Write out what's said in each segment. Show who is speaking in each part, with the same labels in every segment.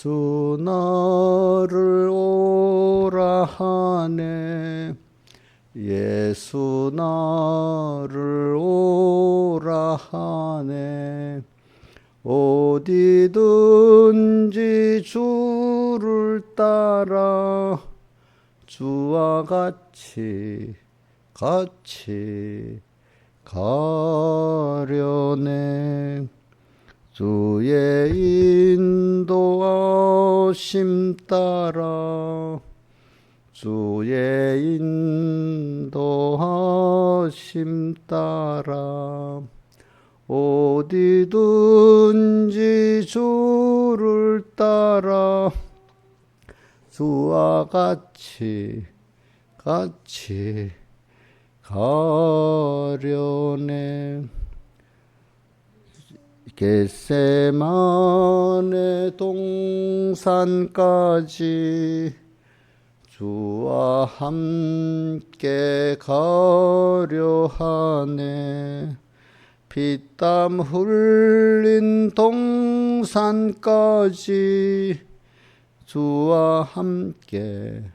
Speaker 1: 예수 나를 오라 하네. 예수 나를 오라 하네. 어디든지 주를 따라 주와 같이 가려네. 주의 인도하심 따라 주의 인도하심 따라 어디든지 주를 따라 주와 같이 가려네. 겟세마네 동산까지 주와 함께 가려 하네. 피땀 흘린 동산까지 주와 함께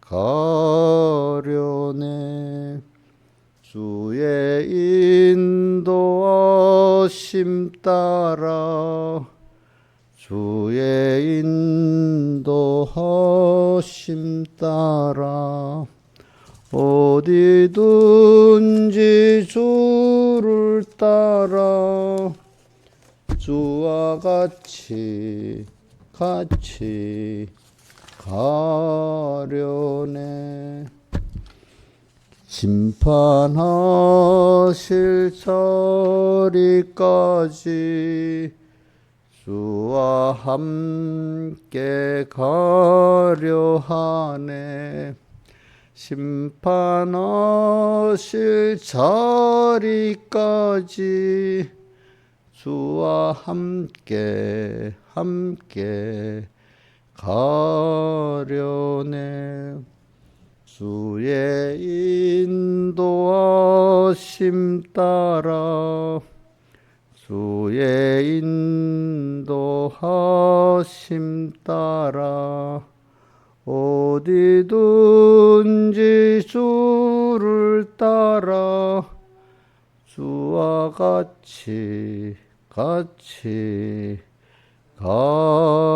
Speaker 1: 가려네. 주의 인도하심 따라 주의 인도하심 따라 어디든지 주를 따라 주와 같이 가려네. 심판하실 자리까지 주와 함께 가려 하네. 심판하실 자리까지 주와 함께 가려네. 주의 인도하심 따라 주의 인도하심 따라 어디든지 주를 따라 주와 같이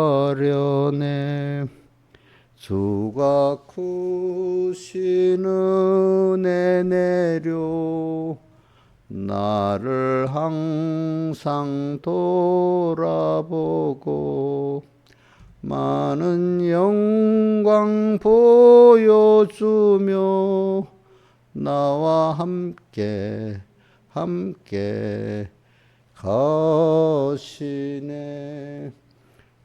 Speaker 1: 가려네. 주가 크신 은혜 내려 나를 항상 돌아보고 많은 영광 보여주며 나와 함께 가시네.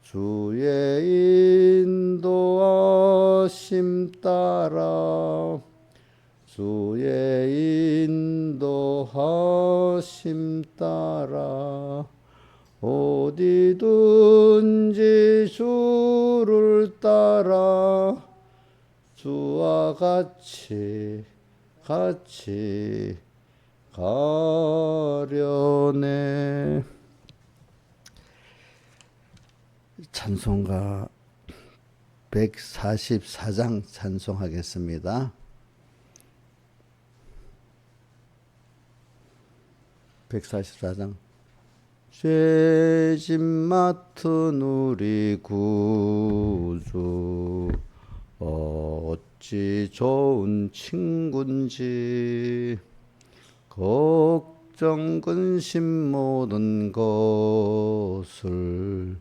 Speaker 1: 주의 인도하심 따라 주의 인도하심 따라 어디든지 주를 따라 주와 같이 가려네. 찬송가 144장 찬송하겠습니다. 144장. 죄짐 맡은 우리 구주 어찌 좋은 친군지 걱정 근심 모든 것을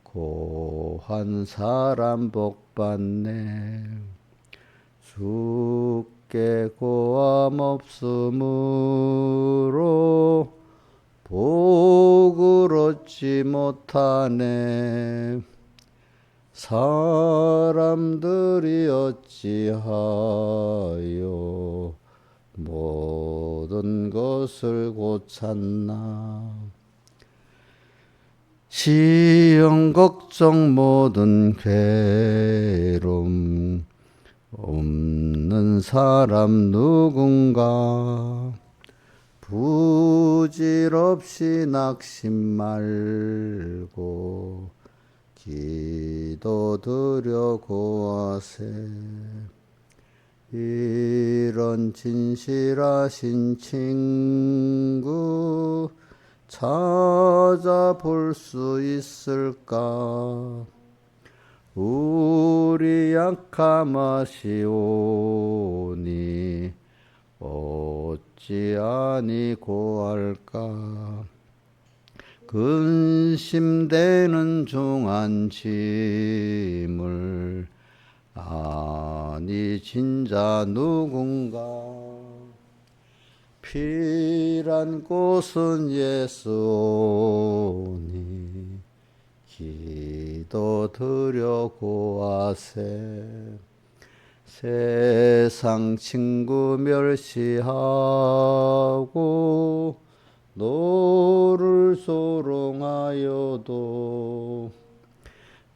Speaker 1: 고한 사람 복받네. 주께 고함 없으므로 복을 얻지 못하네. 사람들이 어찌하여 모든 것을 고쳤나. 시험 걱정 모든 괴로움 없는 사람 누군가. 부질없이 낙심 말고 기도드려 고하세. 이런 진실하신 친구 찾아볼 수 있을까? 우리 약함하시오니 어찌 아니 고할까? 근심되는 중한 짐을 아니 진짜 누군가? 필요한 곳은 예수니 기도드려 고하세. 세상 친구 멸시하고 너를 조롱하여도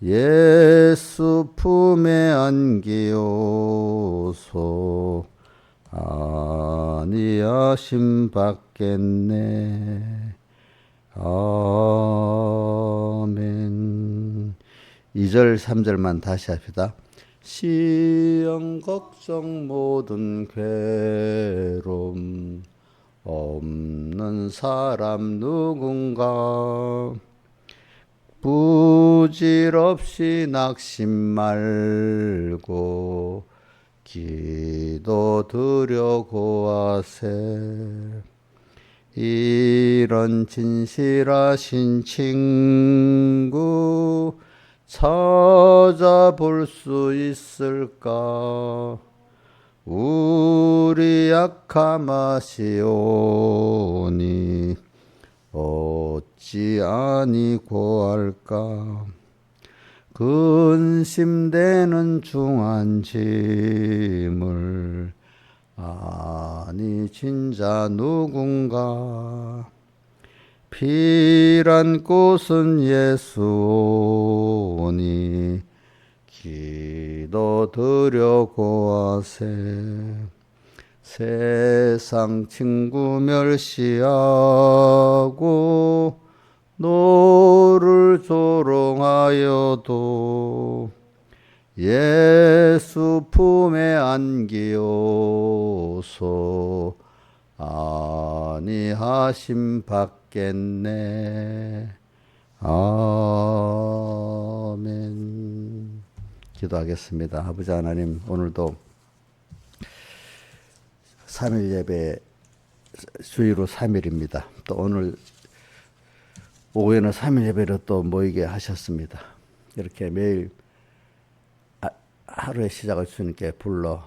Speaker 1: 예수 품에 안기오소. 아니하심 받겠네. 아멘. 2절 3절만 다시 합시다. 시험 걱정 모든 괴로움 없는 사람 누군가? 부질없이 낙심 말고 기도드려 고하세. 이런 진실하신 친구 찾아볼 수 있을까? 우리 약함하시오니 어찌 아니 고할까? 근심되는 중한 짐을 아니 진짜 누군가? 필요한 곳은 예수니 기도드려 고하세. 세상 친구 멸시하고 너를 조롱하여도 예수 품에 안기오소. 아니하심 받겠네. 아멘. 기도하겠습니다. 아버지 하나님, 오늘도 3일 예배 주의로 3일입니다. 또 오늘 오후에는 3일 예배로 또 모이게 하셨습니다. 이렇게 매일 하루의 시작을 주님께 불러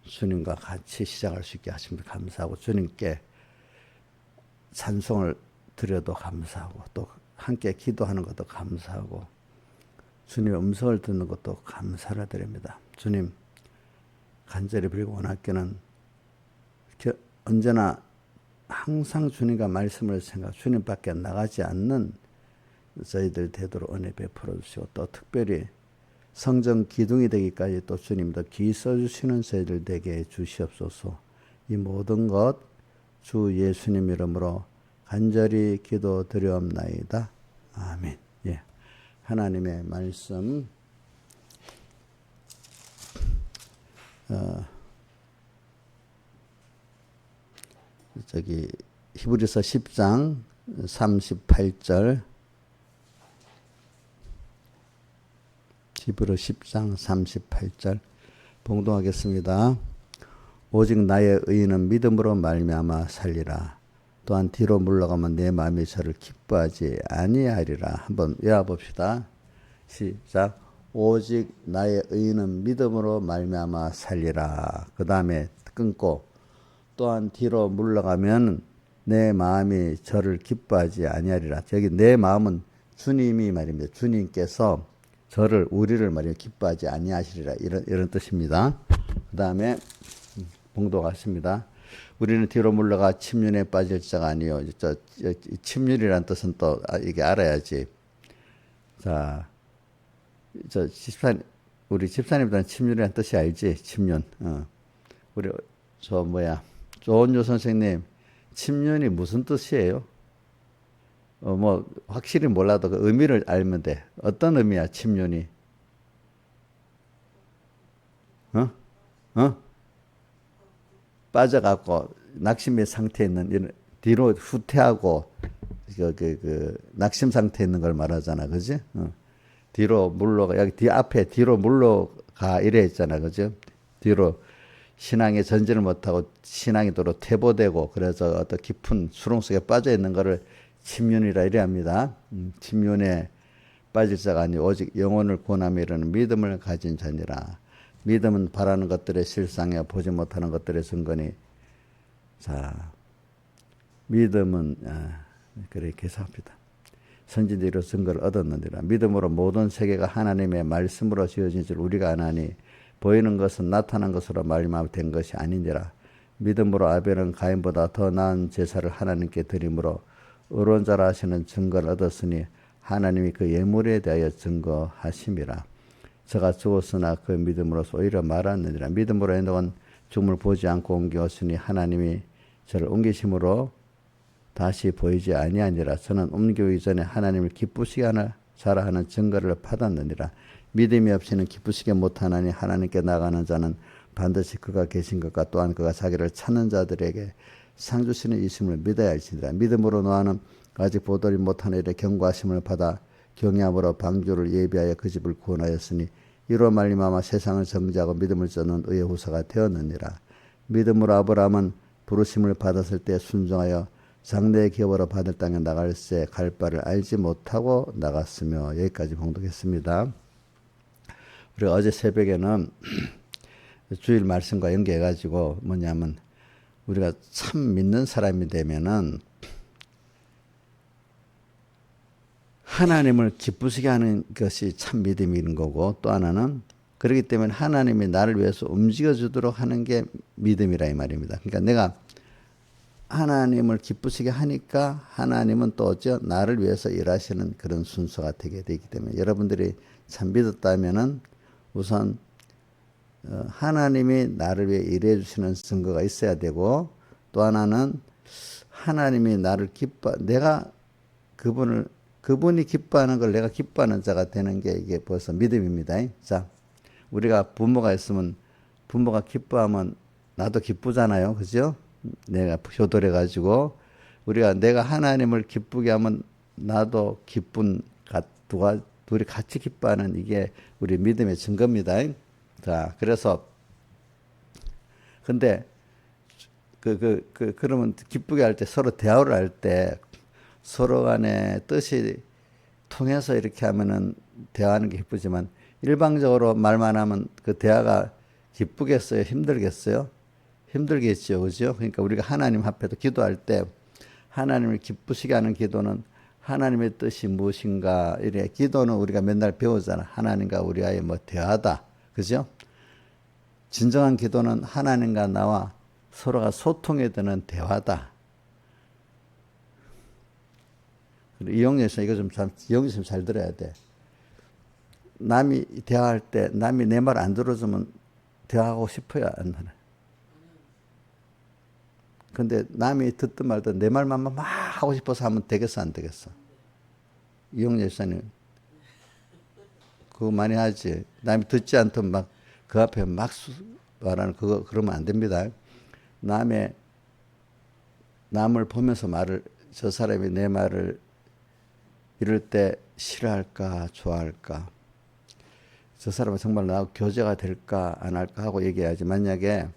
Speaker 1: 주님과 같이 시작할 수 있게 하십니다. 감사하고 주님께 찬송을 드려도 감사하고 또 함께 기도하는 것도 감사하고 주님의 음성을 듣는 것도 감사를 드립니다. 주님 간절히 빌고 원하기는 언제나 항상 주님과 말씀을 생각 주님밖에 나가지 않는 저희들 되도록 은혜 베풀어 주시고 또 특별히 성전 기둥이 되기까지 또 주님 더 기 써주시는 저희들 되게 해 주시옵소서. 이 모든 것 주 예수님 이름으로 간절히 기도드리옵나이다. 아멘. 예. 하나님의 말씀 히브리서 10장 38절 히브리 10장 38절 봉독하겠습니다. 오직 나의 의인은 믿음으로 말미암아 살리라. 또한 뒤로 물러가면 내 마음이 저를 기뻐하지 아니하리라. 한번 외워봅시다. 시작. 오직 나의 의인은 믿음으로 말미암아 살리라. 그 다음에 끊고 또한 뒤로 물러가면 내 마음이 저를 기뻐하지 아니하리라. 여기 내 마음은 주님이 말입니다. 주님께서 저를 우리를 말이야 기뻐하지 아니하시리라 이런 뜻입니다. 그 다음에 봉독하십니다. 우리는 뒤로 물러가 침륜에 빠질 자가 아니요. 침륜이라는 뜻은 또 이게 알아야지. 자, 우리 집사님들은 침륜이라는 뜻이 알지? 침륜. 우리 조은주 선생님, 침륜이 무슨 뜻이에요? 뭐 확실히 몰라도 그 의미를 알면 돼. 어떤 의미야, 침륜이? 어? 어? 빠져갖고 낙심의 상태에 있는 뒤로 후퇴하고 낙심 상태에 있는 걸 말하잖아, 그지? 뒤로 물러가 여기 뒤 앞에 뒤로 물러가 이래 있잖아, 그죠? 뒤로 신앙의 전진을 못하고 신앙이 도로 퇴보되고 그래서 어떤 깊은 수렁 속에 빠져 있는 것을 침륜이라 이래 합니다. 침륜에 빠질 자가 아니 오직 영혼을 구원하며 이르는 믿음을 가진 자니라. 믿음은 바라는 것들의 실상이야 보지 못하는 것들의 증거니. 자, 믿음은 그렇게 해석합니다. 선지자로 증거를 얻었느니라. 믿음으로 모든 세계가 하나님의 말씀으로 지어진 줄 우리가 아나니 보이는 것은 나타난 것으로 말미암아 된 것이 아니니라. 믿음으로 아벨은 가인보다 더 나은 제사를 하나님께 드림으로 의로운 자라 하시는 증거를 얻었으니 하나님이 그 예물에 대하여 증거하심이라. 저가 죽었으나 그 믿음으로서 오히려 말하느니라. 믿음으로 에녹은 죽음을 보지 않고 옮겨왔으니 하나님이 저를 옮기심으로 다시 보이지 아니하니라. 저는 옮기기 전에 하나님을 기쁘시게 하나 자라 하는 증거를 받았느니라. 믿음이 없이는 기쁘시게 못하나니 하나님께 나가는 자는 반드시 그가 계신 것과 또한 그가 자기를 찾는 자들에게 상 주시는 이심을 믿어야 할지니라. 믿음으로 노아는 아직 보들이 못한 일에 경고하심을 받아 경외함으로 방주를 예비하여 그 집을 구원하였으니 이로 말미암아 세상을 정죄하고 믿음을 쫓는 의의 후사가 되었느니라. 믿음으로 아브라함은 부르심을 받았을 때 순종하여 장래의 기업으로 받을 땅에 나갈새 갈 바를 알지 못하고 나갔으며. 여기까지 봉독했습니다. 우리가 어제 새벽에는 주일 말씀과 연계해가지고 뭐냐면 우리가 참 믿는 사람이 되면은 하나님을 기쁘시게 하는 것이 참 믿음인 거고, 또 하나는 그렇기 때문에 하나님이 나를 위해서 움직여 주도록 하는 게 믿음이라 이 말입니다. 그러니까 내가 하나님을 기쁘시게 하니까 하나님은 또 어째 나를 위해서 일하시는 그런 순서가 되게 되기 때문에 여러분들이 참 믿었다면은 우선 하나님이 나를 위해 일해 주시는 증거가 있어야 되고, 또 하나는 하나님이 나를 내가 그분이 기뻐하는 걸 내가 기뻐하는 자가 되는 게 이게 벌써 믿음입니다. 자, 우리가 부모가 있으면 부모가 기뻐하면 나도 기쁘잖아요. 그죠? 내가 효도해가지고 우리가 내가 하나님을 기쁘게 하면 나도 기쁜 둘이 같이 기뻐하는 이게 우리 믿음의 증거입니다. 자, 그래서 근데 그러면 기쁘게 할 때 서로 대화를 할 때 서로 간의 뜻이 통해서 이렇게 하면은 대화하는 게 기쁘지만 일방적으로 말만 하면 그 대화가 기쁘겠어요? 힘들겠어요? 힘들겠죠. 그죠? 그러니까 우리가 하나님 앞에서 기도할 때 하나님을 기쁘시게 하는 기도는 하나님의 뜻이 무엇인가, 이래 기도는 우리가 맨날 배우잖아. 하나님과 우리와의 뭐 대화다. 그죠? 진정한 기도는 하나님과 나와 서로가 소통에 드는 대화다. 이용렬에서 이거 좀 잘 들어야 돼. 남이 대화할 때 남이 내 말 안 들어주면 대화하고 싶어야 안 하나. 근데 남이 듣든 말든 내 말만 막 하고 싶어서 하면 되겠어, 안 되겠어? 이용렬 사님 그거 많이 하지. 남이 듣지 않든 막 그 앞에 막 말하는 그거 그러면 안 됩니다. 남을 보면서 저 사람이 내 말을 이럴 때 싫어할까 좋아할까, 저 사람은 정말 나하고 교제가 될까 안 할까 하고 얘기해야지. 만약에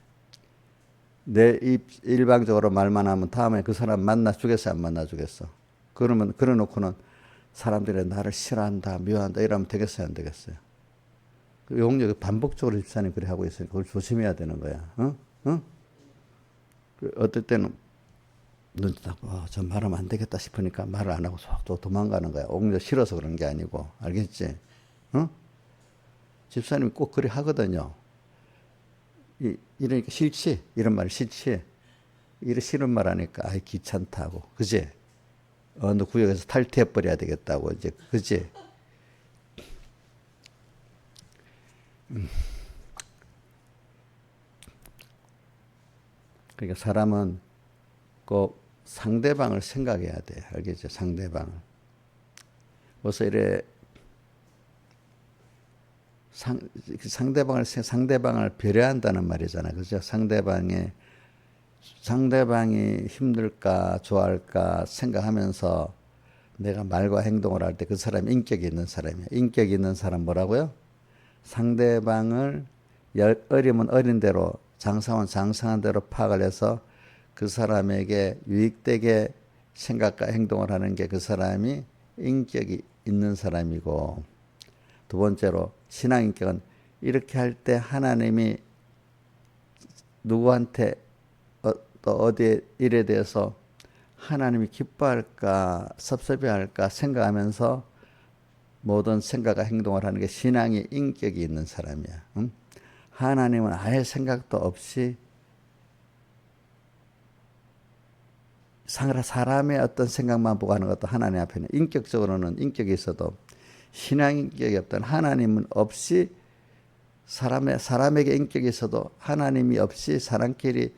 Speaker 1: 내 일방적으로 말만 하면 다음에 그 사람 만나 주겠어 안 만나 주겠어? 그러면 그래 놓고는 사람들이 나를 싫어한다 미워한다 이러면 되겠어요 안 되겠어요? 용역이 반복적으로 집사님 그래 하고 있으니까 그걸 조심해야 되는 거야. 응? 어떨 때는 눈치 딱 저 말하면 안 되겠다 싶으니까 말을 안 하고 속 도망가는 거야. 오히려 싫어서 그런 게 아니고. 알겠지? 응? 집사님이 꼭 그래 하거든요. 이러니까 싫지? 이런 말 싫지? 이런 싫은 말 하니까 아이 귀찮다고. 그지? 어느 구역에서 탈퇴해버려야 되겠다고. 이제 그지? 그러니까 사람은 꼭 상대방을 생각해야 돼. 알겠죠? 상대방을. 벌써 이래 상대방을 배려한다는 말이잖아. 그죠? 상대방이 힘들까, 좋아할까 생각하면서 내가 말과 행동을 할 때 그 사람이 인격이 있는 사람이야. 인격이 있는 사람 뭐라고요? 상대방을 어리면 어린 대로, 장성은 장성한 대로 파악을 해서 그 사람에게 유익되게 생각과 행동을 하는 게 그 사람이 인격이 있는 사람이고, 두 번째로 신앙 인격은 이렇게 할 때 하나님이 누구한테 또 어디에 일에 대해서 하나님이 기뻐할까 섭섭해할까 생각하면서 모든 생각과 행동을 하는 게 신앙의 인격이 있는 사람이야. 응? 하나님은 아예 생각도 없이 사람의 어떤 생각만 보고 하는 것도 하나님 앞에는 인격적으로는 인격이 있어도 신앙 인격이 없던 하나님은 없이 사람에게 인격이 있어도 하나님이 없이 사람끼리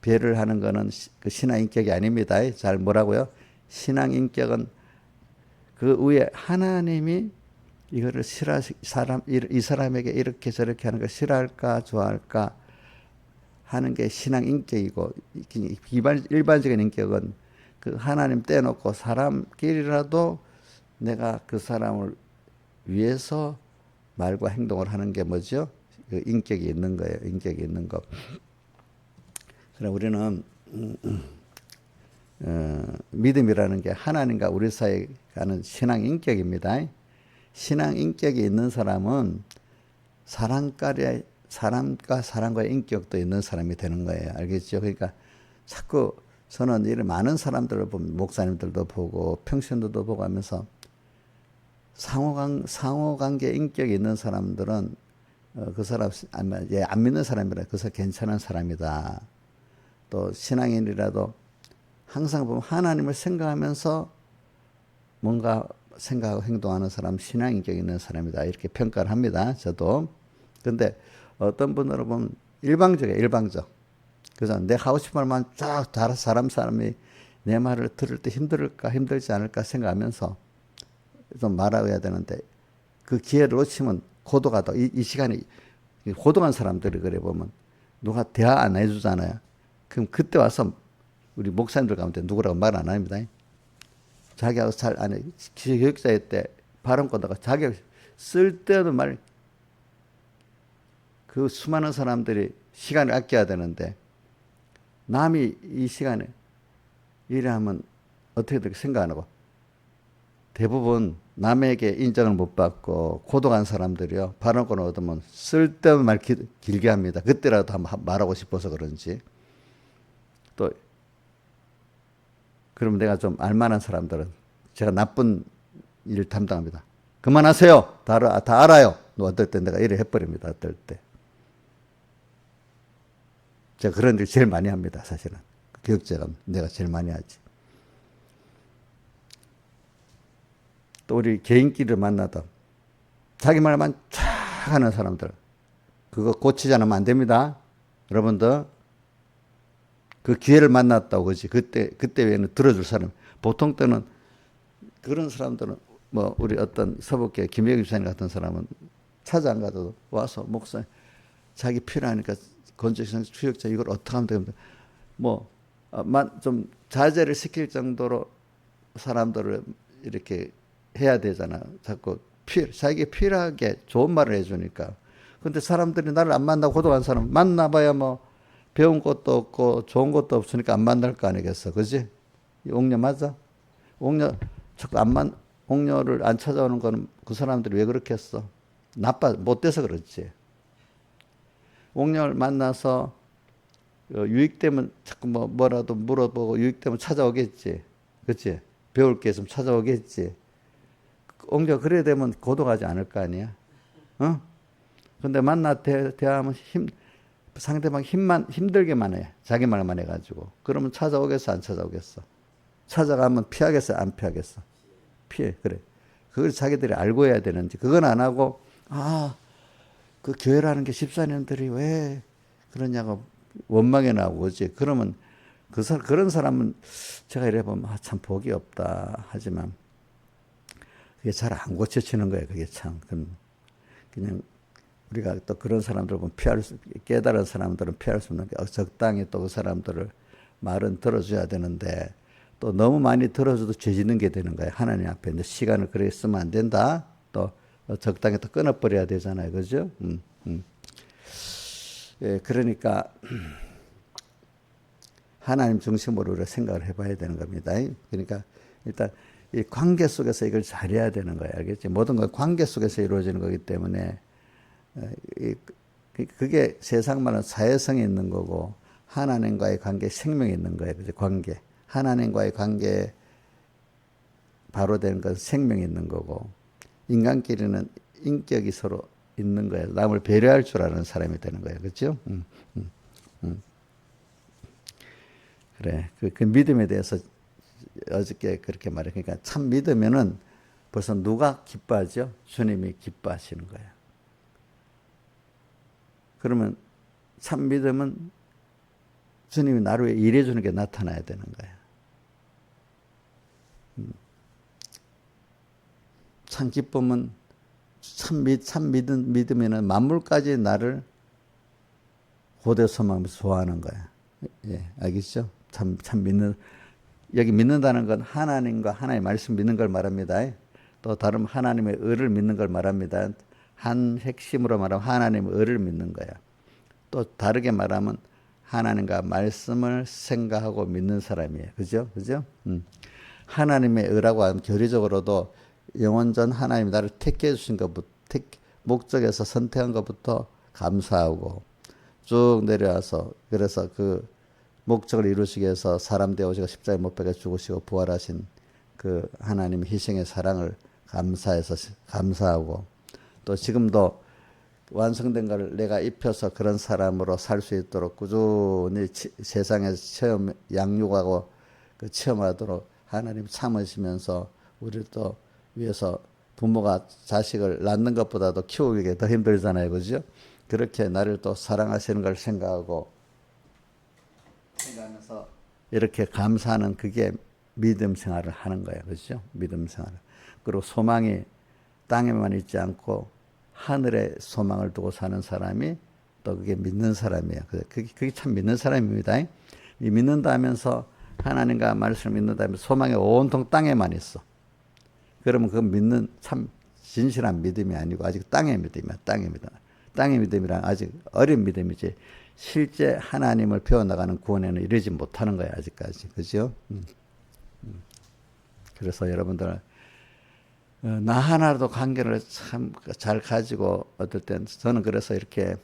Speaker 1: 배를 하는 거는 그 신앙 인격이 아닙니다. 잘 뭐라고요? 신앙 인격은 그 위에 하나님이 이거를 이 사람에게 이렇게 저렇게 하는 걸 싫어할까 좋아할까 하는 게 신앙 인격이고, 일반적인 인격은 그 하나님 떼놓고 사람끼리라도 내가 그 사람을 위해서 말과 행동을 하는 게 뭐죠? 그 인격이 있는 거예요. 인격이 있는 거. 그래서 우리는 믿음이라는 게 하나님과 우리 사이에 가는 신앙 인격입니다. 신앙 인격이 있는 사람은 사람과 사람과의 인격도 있는 사람이 되는 거예요. 알겠죠? 그러니까 자꾸 저는 이런 많은 사람들을 보면 목사님들도 보고 평신도도 보고 하면서 상호관계 인격이 있는 사람들은 그 사람 안 믿는 사람이라 그래서 괜찮은 사람이다. 또 신앙인이라도 항상 보면 하나님을 생각하면서 뭔가 생각하고 행동하는 사람 신앙 인격이 있는 사람이다. 이렇게 평가를 합니다. 저도. 근데 어떤 분들은 보면 일방적이에요. 일방적. 그래서 내 하고 싶은 말만 쫙 사람이 내 말을 들을 때 힘들까 힘들지 않을까 생각하면서 좀 말해야 되는데 그 기회를 놓치면 고도가 더 이 시간이 고도한 사람들이 그래 보면 누가 대화 안 해주잖아요. 그럼 그때 와서 우리 목사님들 가운데 누구라고 말 안 합니다. 자기하고 잘 안 해. 교육자회 때 발언 거다가 자기가 쓸데없는 말, 그 수많은 사람들이 시간을 아껴야 되는데 남이 이 시간에 이래 하면 어떻게 그렇게 생각 안 하고 대부분 남에게 인정을 못 받고 고독한 사람들이요. 발언권을 얻으면 쓸데없는 말 길게 합니다. 그때라도 한번 말하고 싶어서 그런지. 또 그럼 내가 좀 알만한 사람들은 제가 나쁜 일 담당합니다. 그만하세요. 다 알아요. 어떨 때 내가 이래 해버립니다. 어떨 때. 제가 그런 일 제일 많이 합니다. 사실은. 교육자가 내가 제일 많이 하지. 또 우리 개인끼리 만나다 자기 말만 쫙 하는 사람들, 그거 고치지 않으면 안 됩니다. 여러분들 그 기회를 만났다고 그지. 그때 외에는 들어줄 사람. 보통 때는 그런 사람들은 뭐 우리 어떤 서북계 김영희 집사님 같은 사람은 찾아 안 가도 와서 목사님 자기 필요하니까 건축상 추역자 이걸 어떻게 하면 됩니까? 뭐 좀 자제를 시킬 정도로 사람들을 이렇게 해야 되잖아. 자꾸 자기가 필요하게 좋은 말을 해주니까. 근데 사람들이 나를 안 만나고 고독한 사람 만나봐야 뭐 배운 것도 없고 좋은 것도 없으니까 안 만날 거 아니겠어. 그지? 옥녀 맞아? 옥녀 자꾸 옥녀를 안 찾아오는 거는 그 사람들이 왜 그렇게 했어? 못돼서 그렇지. 옥녀를 만나서 유익되면 자꾸 뭐라도 물어보고 유익되면 찾아오겠지. 그치? 배울 게 있으면 찾아오겠지. 옥녀 그래야 되면 고독하지 않을 거 아니야. 어? 근데 대화하면 상대방 힘들게만 해. 자기 말만 해가지고. 그러면 찾아오겠어? 안 찾아오겠어? 찾아가면 피하겠어? 안 피하겠어? 피해. 그래. 그걸 자기들이 알고 해야 되는지. 그건 안 하고, 그 교회라는 게 집사님들이 왜 그러냐고 원망에 나오고, 그지? 그러면 그런 사람은 제가 이래 보면, 참 복이 없다. 하지만, 그게 잘 안 고쳐지는 거예요. 그게 참. 그냥 우리가 또 그런 사람들 보면 깨달은 사람들은 피할 수 없는 게 적당히 또 그 사람들을 말은 들어줘야 되는데 또 너무 많이 들어줘도 죄 짓는 게 되는 거예요. 하나님 앞에 이제 시간을 그렇게 쓰면 안 된다. 또 적당히 또 끊어버려야 되잖아요. 그죠? 예, 그러니까 하나님 중심으로 우리가 생각을 해봐야 되는 겁니다. 그러니까 일단 이 관계 속에서 이걸 잘해야 되는 거예요. 알겠지? 모든 건 관계 속에서 이루어지는 거기 때문에 그게 세상 말은 사회성이 있는 거고 하나님과의 관계 생명이 있는 거예요. 그죠? 관계. 하나님과의 관계 바로 되는 건 생명이 있는 거고 인간끼리는 인격이 서로 있는 거예요. 남을 배려할 줄 아는 사람이 되는 거예요. 그렇죠? 그래. 그 믿음에 대해서 어저께 그렇게 말해. 그러니까 참 믿으면은 벌써 누가 기뻐하죠? 주님이 기뻐하시는 거예요. 그러면 참 믿음은 주님이 나를 위해 일해주는 게 나타나야 되는 거예요. 참 기쁨은 참 믿으면은 만물까지 나를 고대 소망하면서 좋아하는 거야. 예, 알겠죠? 참 믿는, 여기 믿는다는 건 하나님과 하나님의 말씀 믿는 걸 말합니다. 또 다른 하나님의 의를 믿는 걸 말합니다. 한 핵심으로 말하면 하나님의 의를 믿는 거야. 또 다르게 말하면 하나님과 말씀을 생각하고 믿는 사람이에요. 그죠? 그죠? 하나님의 의라고 하면 교리적으로도 영원전 하나님이 나를 택해 주신 것부터, 목적에서 선택한 것부터 감사하고 쭉 내려와서 그래서 그 목적을 이루시기 위해서 사람 되어오시고 십자가에 못 박혀 죽으시고 부활하신 그 하나님의 희생의 사랑을 감사해서 감사하고 또 지금도 완성된 걸 내가 입혀서 그런 사람으로 살 수 있도록 꾸준히 세상에서 양육하고 그 체험하도록 하나님 참으시면서 우리를 또 위해서 부모가 자식을 낳는 것보다도 키우기 더 힘들잖아요. 그죠? 그렇게 나를 또 사랑하시는 걸 생각하면서 이렇게 감사하는 그게 믿음 생활을 하는 거예요. 그죠? 믿음 생활. 그리고 소망이 땅에만 있지 않고 하늘에 소망을 두고 사는 사람이 또 그게 믿는 사람이에요. 그게 참 믿는 사람입니다. 이 믿는다 하면서 하나님과 말씀을 믿는다 하면서 소망이 온통 땅에만 있어. 그러면 그 믿는 참 진실한 믿음이 아니고 아직 땅의 믿음이야. 땅의 믿음. 땅의 믿음이란 아직 어린 믿음이지 실제 하나님을 배워나가는 구원에는 이르지 못하는 거야. 아직까지. 그죠? 그래서 여러분들 나 하나라도 관계를 참 잘 가지고 어떨 땐 저는 그래서 이렇게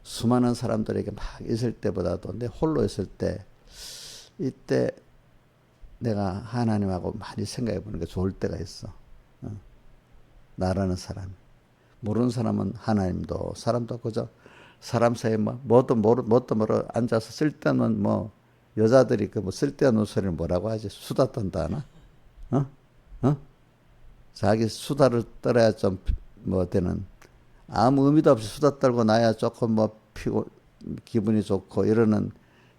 Speaker 1: 수많은 사람들에게 막 있을 때보다도 내 홀로 있을 때 이때 내가 하나님하고 많이 생각해 보는 게 좋을 때가 있어. 나라는 사람. 모르는 사람은 하나님도 사람도 그저 사람 사이에 뭣도 모르 앉아서 쓸데없는 여자들이 그 쓸데없는 소리를 뭐라고 하지? 수다 떤다 하나? 자기 수다를 떨어야 좀 되는 아무 의미도 없이 수다 떨고 나야 조금 기분이 좋고 이러는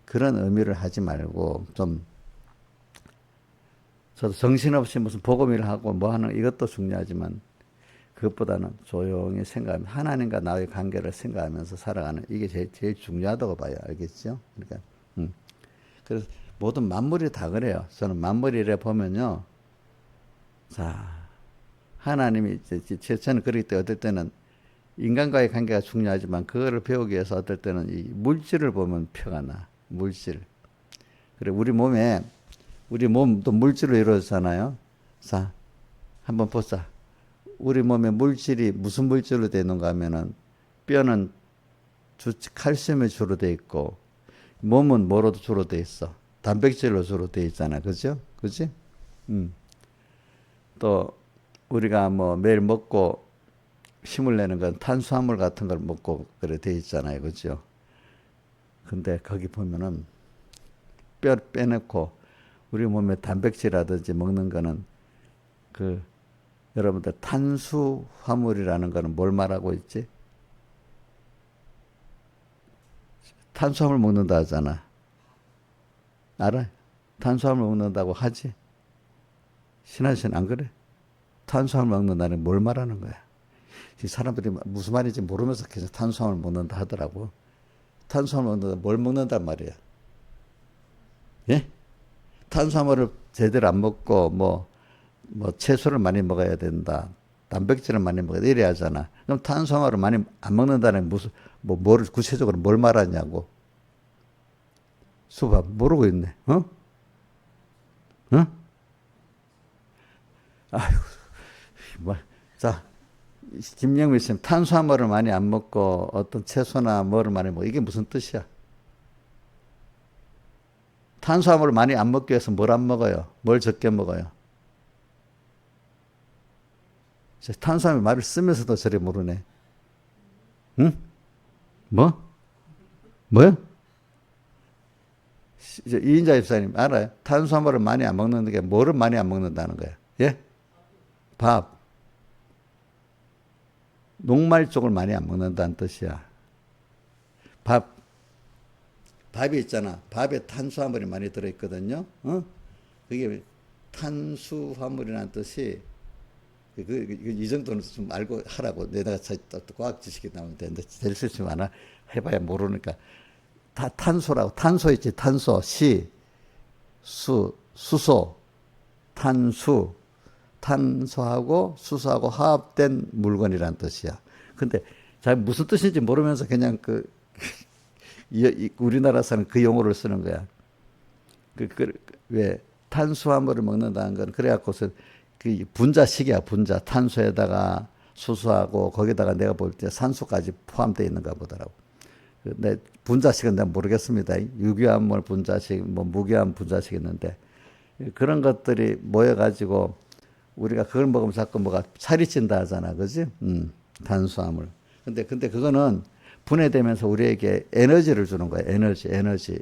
Speaker 1: 그런 의미를 하지 말고 좀 저도 정신없이 무슨 복음을 하고 하는 이것도 중요하지만 그것보다는 조용히 생각하면 하나님과 나의 관계를 생각하면서 살아가는 이게 제일 중요하다고 봐요. 알겠죠? 그러니까 그래서 모든 만물이 다 그래요. 저는 만물이래 보면요. 자, 하나님이 저는 그럴 때 어떨 때는 인간과의 관계가 중요하지만 그거를 배우기 위해서 어떨 때는 이 물질을 보면 표가 나. 물질. 그래 우리 몸도 물질로 이루어지잖아요. 자, 한번 보자. 우리 몸의 물질이 무슨 물질로 되어 있는가 하면은 뼈는 칼슘이 주로 되어 있고 몸은 뭐로 주로 되어 있어? 단백질로 주로 되어 있잖아. 그죠? 그지? 또 우리가 매일 먹고 힘을 내는 건 탄수화물 같은 걸 먹고 그래 되어 있잖아요. 그죠? 근데 거기 보면은 뼈 빼놓고 우리 몸에 단백질이라든지 먹는 거는 여러분들 탄수화물이라는 거는 뭘 말하고 있지? 탄수화물 먹는다 하잖아. 알아? 탄수화물 먹는다고 하지? 신하 씨는 안 그래? 탄수화물 먹는다는 뭘 말하는 거야? 이 사람들이 무슨 말인지 모르면서 계속 탄수화물 먹는다 하더라고. 탄수화물 먹는다, 뭘 먹는단 말이야? 예? 탄수화물을 제대로 안 먹고, 뭐, 채소를 많이 먹어야 된다. 단백질을 많이 먹어야 돼. 이래 하잖아. 그럼 탄수화물을 많이 안 먹는다는 무슨, 구체적으로 뭘 말하냐고. 수박, 모르고 있네. 어? 어? 아이고, 뭐, 자, 김영미 씨, 탄수화물을 많이 안 먹고 어떤 채소나 뭐를 많이 먹어. 이게 무슨 뜻이야? 탄수화물을 많이 안 먹기 위해서 뭘 안 먹어요? 뭘 적게 먹어요? 탄수화물 말을 쓰면서도 저리 모르네. 응? 뭐? 뭐요? 이인자 집사님 알아요? 탄수화물을 많이 안 먹는 게 뭐를 많이 안 먹는다는 거예요? 예? 밥. 녹말 쪽을 많이 안 먹는다는 뜻이야. 밥. 밥이 있잖아. 밥에 탄수화물이 많이 들어있거든요. 어? 그게 탄수화물이라는 뜻이 이 정도는 좀 알고 하라고. 내가 또 과학 지식이 나오면 되는데 될 수 있으면 하나 해봐야 모르니까. 탄소라고. 탄소 있지. 탄소. 수소. 탄수. 탄소하고 수소하고 화합된 물건이란 뜻이야. 근데 잘 무슨 뜻인지 모르면서 그냥 우리나라에서는 그 용어를 쓰는 거야. 왜 탄수화물을 먹는다는 건 그래갖고서 그 분자식이야. 분자. 탄소에다가 수소하고 거기다가 내가 볼 때 산소까지 포함되어 있는가 보더라고. 근데 분자식은 내가 모르겠습니다. 유기화합물 분자식, 뭐 무기화합 분자식 있는데 그런 것들이 모여가지고 우리가 그걸 먹으면 자꾸 뭐가 살이 찐다 하잖아. 그지? 탄수화물. 근데 그거는 분해되면서 우리에게 에너지를 주는 거야. 에너지.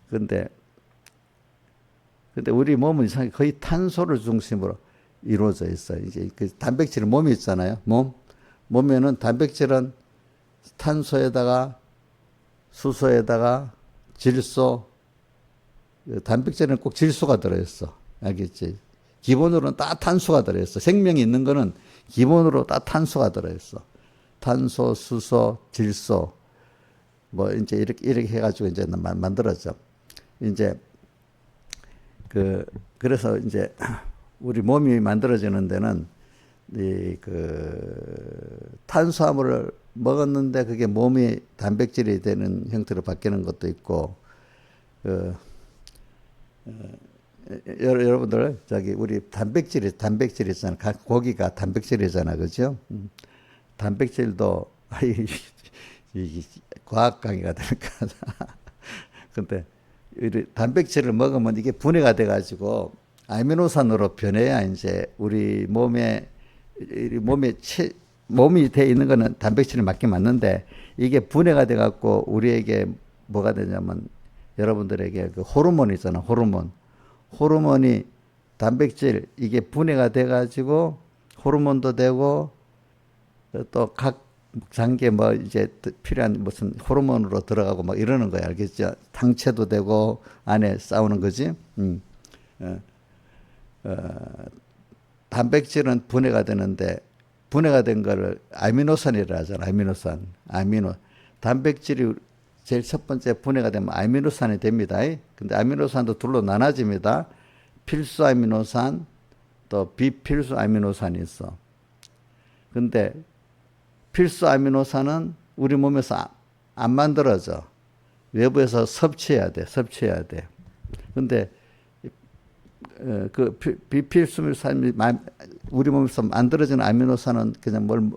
Speaker 1: 근데 우리 몸은 이상하게 거의 탄소를 중심으로 이루어져 있어요. 이제 그 단백질 몸이 있잖아요. 몸에는 단백질은 탄소에다가 수소에다가 질소, 단백질은 꼭 질소가 들어있어. 알겠지? 기본으로는 다 탄수가 들어있어. 생명이 있는 거는 기본으로 다 탄수가 들어있어. 탄소, 수소, 질소, 뭐 이제 이렇게 해가지고 이제 만들어져. 이제 그래서 이제 우리 몸이 만들어지는 데는 탄수화물을 먹었는데 그게 몸이 단백질이 되는 형태로 바뀌는 것도 있고, 여러분들 우리 단백질 있잖아. 고기가 단백질이잖아, 그죠? 단백질도 이 과학 강의가 되니까. 근데 단백질을 먹으면 이게 분해가 돼가지고 아미노산으로 변해야 이제 우리 몸이 돼 있는 거는 단백질이 맞는데 이게 분해가 돼갖고 우리에게 뭐가 되냐면 여러분들에게 그 호르몬 있잖아. 호르몬이 단백질 이게 분해가 돼가지고 호르몬도 되고 또 각 장기에 뭐 이제 필요한 무슨 호르몬으로 들어가고 막 이러는 거야. 알겠죠? 당체도 되고 안에 싸우는 거지. 단백질은 분해가 되는데 분해가 된 거를 아미노산이라 하잖아. 단백질이 제일 첫 번째 분해가 되면 아미노산이 됩니다. 근데 아미노산도 둘로 나눠집니다. 필수 아미노산 또 비필수 아미노산이 있어. 근데 필수 아미노산은 우리 몸에서 안 만들어져. 외부에서 섭취해야 돼. 근데 그 비필수산이 우리 몸에서 만들어지는 아미노산은 그냥 뭘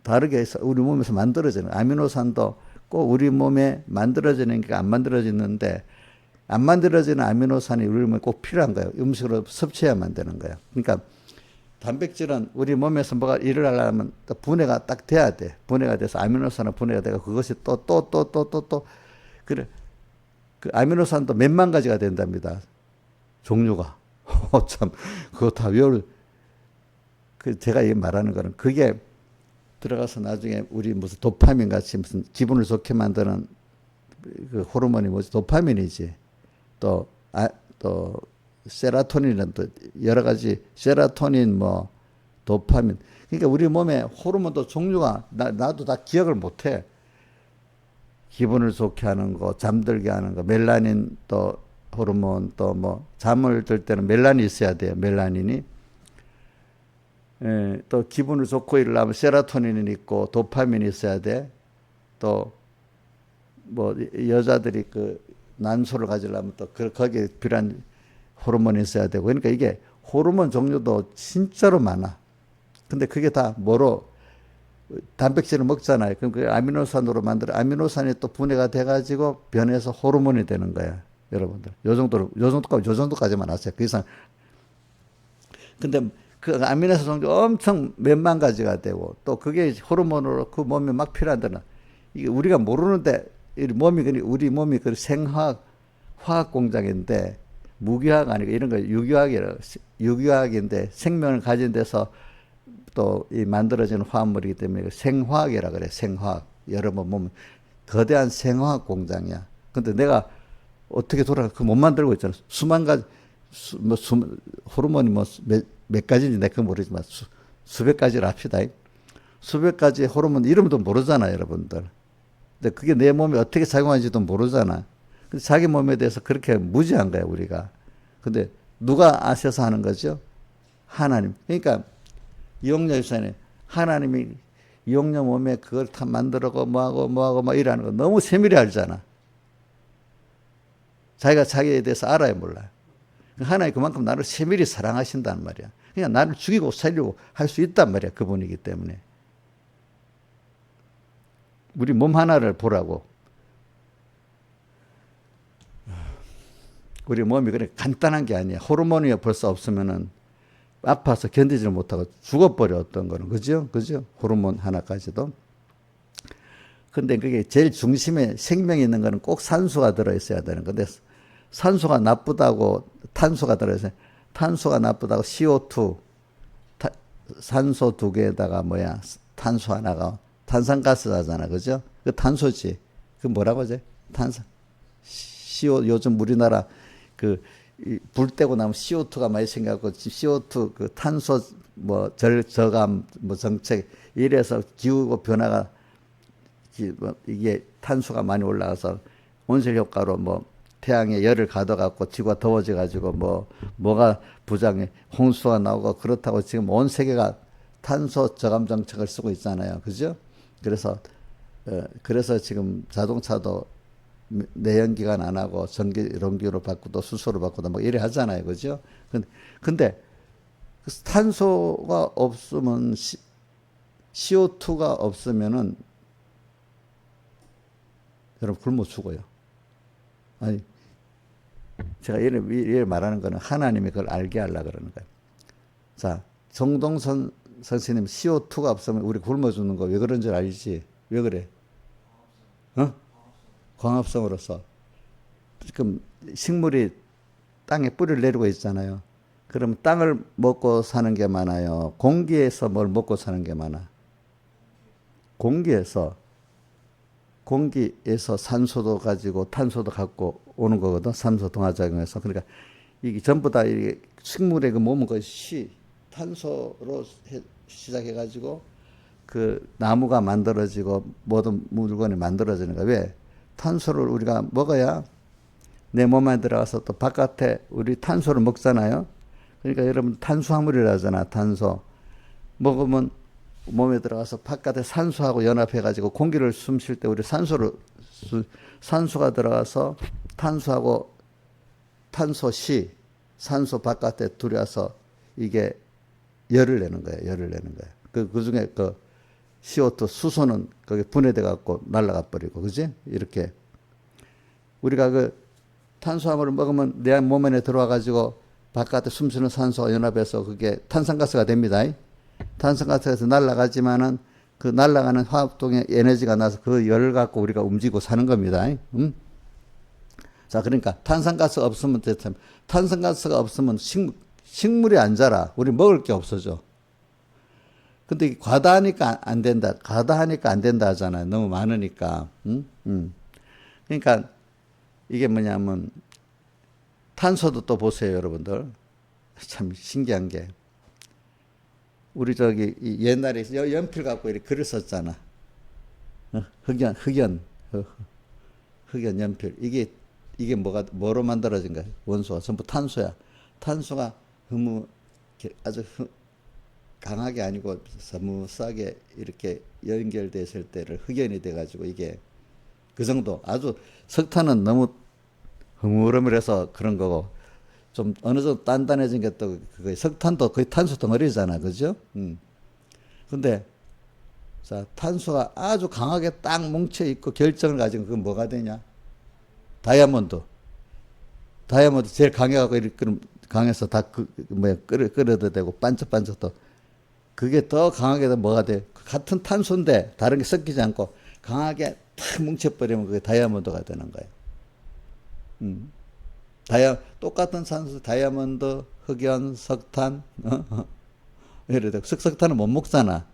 Speaker 1: 다르게 해서 우리 몸에서 만들어지는 아미노산도 꼭 우리 몸에 만들어지는 게 안 만들어지는데 안 만들어지는 아미노산이 우리 몸에 꼭 필요한 거예요. 음식으로 섭취해야만 되는 거예요. 그러니까 단백질은 우리 몸에서 뭐가 일을 하려면 분해가 딱 돼야 돼. 분해가 돼서 아미노산은 분해가 되고 그것이 또 그래. 그 아미노산도 몇만 가지가 된답니다. 종류가. 참 그거 다 제가 말하는 거는 그게 들어가서 나중에 우리 무슨 도파민 같이 무슨 기분을 좋게 만드는 그 호르몬이 뭐지? 도파민이지. 또 세라토닌은 또 여러 가지 세라토닌 도파민. 그러니까 우리 몸에 호르몬도 종류가 나도 다 기억을 못해. 기분을 좋게 하는 거, 잠들게 하는 거, 멜라닌 또 호르몬 또 뭐 잠을 들 때는 멜라닌이 있어야 돼요. 멜라닌이. 예, 또 기분을 좋고 일어나면 세로토닌이 있고 도파민이 있어야 돼. 또 뭐 여자들이 그 난소를 가지려면 또 거기에 필요한 호르몬이 있어야 되고. 그러니까 이게 호르몬 종류도 진짜로 많아. 근데 그게 다 뭐로 단백질을 먹잖아요. 그럼 그 아미노산으로 만들어 아미노산이 또 분해가 돼가지고 변해서 호르몬이 되는 거야, 여러분들. 요 정도까지만 아세요. 그 이상. 근데 그 아미노산 종류 엄청 몇만 가지가 되고 또 그게 호르몬으로 그 몸에 막 필요한 데는 이게 우리가 모르는데 우리 몸이 그 화학 공장인데 무기화학 아니고 이런 거 유기화학인데 생명을 가진 데서 또 이 만들어지는 화합물이기 때문에 생화학이라 그래. 생화학. 여러분 보면 거대한 생화학 공장이야. 근데 내가 어떻게 그 못 만들고 있잖아. 수만 가지 호르몬이 몇 가지인지 내가 모르지만 수백 가지를 합시다. 수백 가지 호르몬 이름도 모르잖아, 여러분들. 근데 그게 내 몸에 어떻게 작용하는지도 모르잖아. 근데 자기 몸에 대해서 그렇게 무지한 거야, 우리가. 근데 누가 아셔서 하는 거죠? 하나님. 그러니까 이용녀 유산에 하나님이 이용녀 몸에 그걸 다 만들고 뭐하고 막 이러는 거 너무 세밀히 알잖아. 자기가 자기에 대해서 알아야 몰라. 하나님 그만큼 나를 세밀히 사랑하신단 말이야. 그냥 나를 죽이고 살리고 할 수 있단 말이야. 그분이기 때문에. 우리 몸 하나를 보라고. 우리 몸이 그래 간단한 게 아니야. 호르몬이 벌써 없으면은 아파서 견디지를 못하고 죽어버려, 어떤 거는. 그죠? 호르몬 하나까지도. 근데 그게 제일 중심에 생명이 있는 거는 꼭 산소가 들어있어야 되는 건데, 산소가 나쁘다고 탄소가 들어있어요. 탄소가 나쁘다고 CO2, 산소 두 개에다가 탄소 하나가 탄산가스잖아. 그죠? 그 탄소지. 그 뭐라고 하지? 요즘 우리나라 불 떼고 나면 CO2가 많이 생겨갖고 CO2 그 탄소 저감 정책 이래서 기후 변화가 이게 탄소가 많이 올라가서 온실 효과로 태양의 열을 가둬갖고 지구가 더워져 가지고 뭐가 부장에 홍수가 나오고 그렇다고 지금 온 세계가 탄소 저감 정책을 쓰고 있잖아요. 그죠? 그래서 지금 자동차도 내연기관 안 하고 전기로 바꾸고 수소로 바꾸고 이래 하잖아요. 그죠? 근데 탄소가 없으면 CO2가 없으면은 여러분 굶어 죽어요. 아니, 제가 이래 말하는 거는 하나님이 그걸 알게 하려고 그러는 거예요. 자, 정동선 선생님 CO2가 없으면 우리 굶어 죽는 거 왜 그런 줄 알지? 왜 그래? 광합성으로서. 지금 식물이 땅에 뿌리를 내리고 있잖아요. 그럼 땅을 먹고 사는 게 많아요. 공기에서 뭘 먹고 사는 게 많아. 공기에서 산소도 가지고 탄소도 갖고 오는 거거든. 산소 동화작용해서. 그러니까 이게 전부 다 식물의 그 몸은 탄소로 시작해가지고 그 나무가 만들어지고 모든 물건이 만들어지는 거야. 왜? 탄소를 우리가 먹어야 내 몸 안에 들어가서 또 바깥에 우리 탄소를 먹잖아요. 그러니까 여러분 탄수화물이라잖아. 탄소. 먹으면 몸에 들어가서 바깥에 산소하고 연합해가지고 공기를 숨 쉴 때 우리 산소가 들어가서 탄소하고 산소 바깥에 들어와서 이게 열을 내는 거예요. 그 중에 CO2 수소는 거기 분해돼 갖고 날아가 버리고, 그지? 이렇게 우리가 탄수화물을 먹으면 내 몸 안에 들어와 가지고 바깥에 숨쉬는 산소가 연합해서 그게 탄산가스가 됩니다. 탄산가스에서 날아가지만은 그 날아가는 화합동의 에너지가 나서 그 열을 갖고 우리가 움직이고 사는 겁니다. 자, 그러니까 탄산가스가 없으면 탄산가스가 없으면 식물이 안 자라. 우리 먹을 게 없어져. 근데 과다하니까 안 된다 하잖아요. 너무 많으니까. 그러니까 이게 뭐냐면 탄소도 또 보세요, 여러분들. 참 신기한 게 우리 저기 옛날에 연필 갖고 이렇게 글을 썼잖아. 흑연 연필. 이게 뭐로 만들어진 거야? 원소가 전부 탄소야. 탄소가 아주 강하게 아니고 스무스하게 이렇게 연결됐을 때를 흑연이 돼가지고 이게 그 정도. 아주 석탄은 너무 흐물흐물해서 그런 거고, 좀 어느 정도 단단해진 게 또 그거 석탄도 거의 탄소 덩어리잖아, 그죠? 근데 자, 탄소가 아주 강하게 딱 뭉쳐 있고 결정을 가지고 그건 뭐가 되냐? 다이아몬드. 다이아몬드 제일 강해갖고 이렇게 강해서 다 끓여도 되고 반짝반짝도. 그게 더 강하게 뭐가 돼? 같은 탄소인데 다른 게 섞이지 않고 강하게 탁 뭉쳐버리면 그게 다이아몬드가 되는 거예요. 똑같은 산소, 다이아몬드, 흑연, 석탄, 예를 들어 석탄은 못 먹잖아.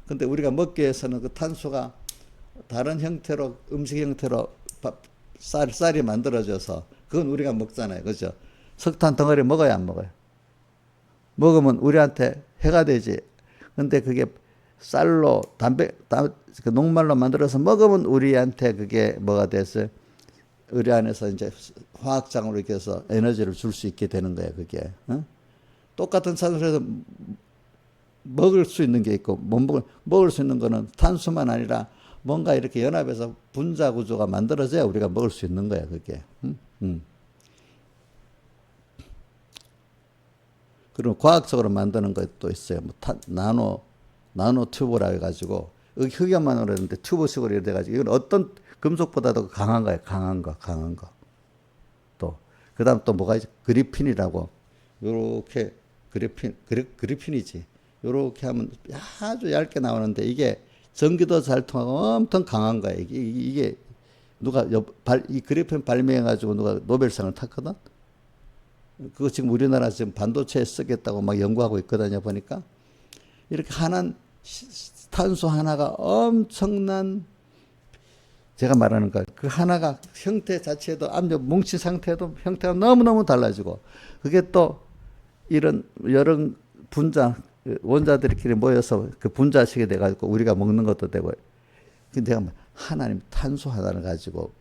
Speaker 1: 근데 우리가 먹기 위해서는 그 탄소가 다른 형태로, 음식 형태로 쌀이 만들어져서 그건 우리가 먹잖아요. 그죠? 석탄 덩어리 먹어야 안 먹어요? 먹으면 우리한테 해가 되지. 근데 그게 쌀로 그 녹말로 만들어서 먹으면 우리한테 그게 뭐가 돼서 우리 안에서 이제 화학장으로 이렇게 해서 에너지를 줄 수 있게 되는 거예요, 그게. 똑같은 산소에서 먹을 수 있는 게 있고, 먹을 수 있는 거는 탄수만 아니라 뭔가 이렇게 연합해서 분자 구조가 만들어져야 우리가 먹을 수 있는 거야, 그게. 그리고 과학적으로 만드는 것도 있어요. 나노 튜브라 해가지고, 흑연만으로 했는데 튜브식으로 이렇게 돼가지고, 이건 어떤 금속보다도 강한 거예요. 강한 거. 또, 그 다음 또 뭐가 있지? 그리핀이라고. 요렇게, 그리핀이지. 요렇게 하면 아주 얇게 나오는데, 이게 전기도 잘 통하고 엄청 강한 거예요. 이게 이 그리핀 발명해가지고 누가 노벨상을 탔거든? 그거 지금 우리나라 지금 반도체에 쓰겠다고 막 연구하고 있거든요, 보니까. 이렇게 탄소 하나가 엄청난, 제가 말하는 거, 그 하나가 형태 자체도 압력 뭉친 상태도 형태가 너무너무 달라지고, 그게 또 이런 여러 원자들끼리 모여서 그 분자식이 돼가지고 우리가 먹는 것도 되고. 근데 내가 하나님 탄소 하나를 가지고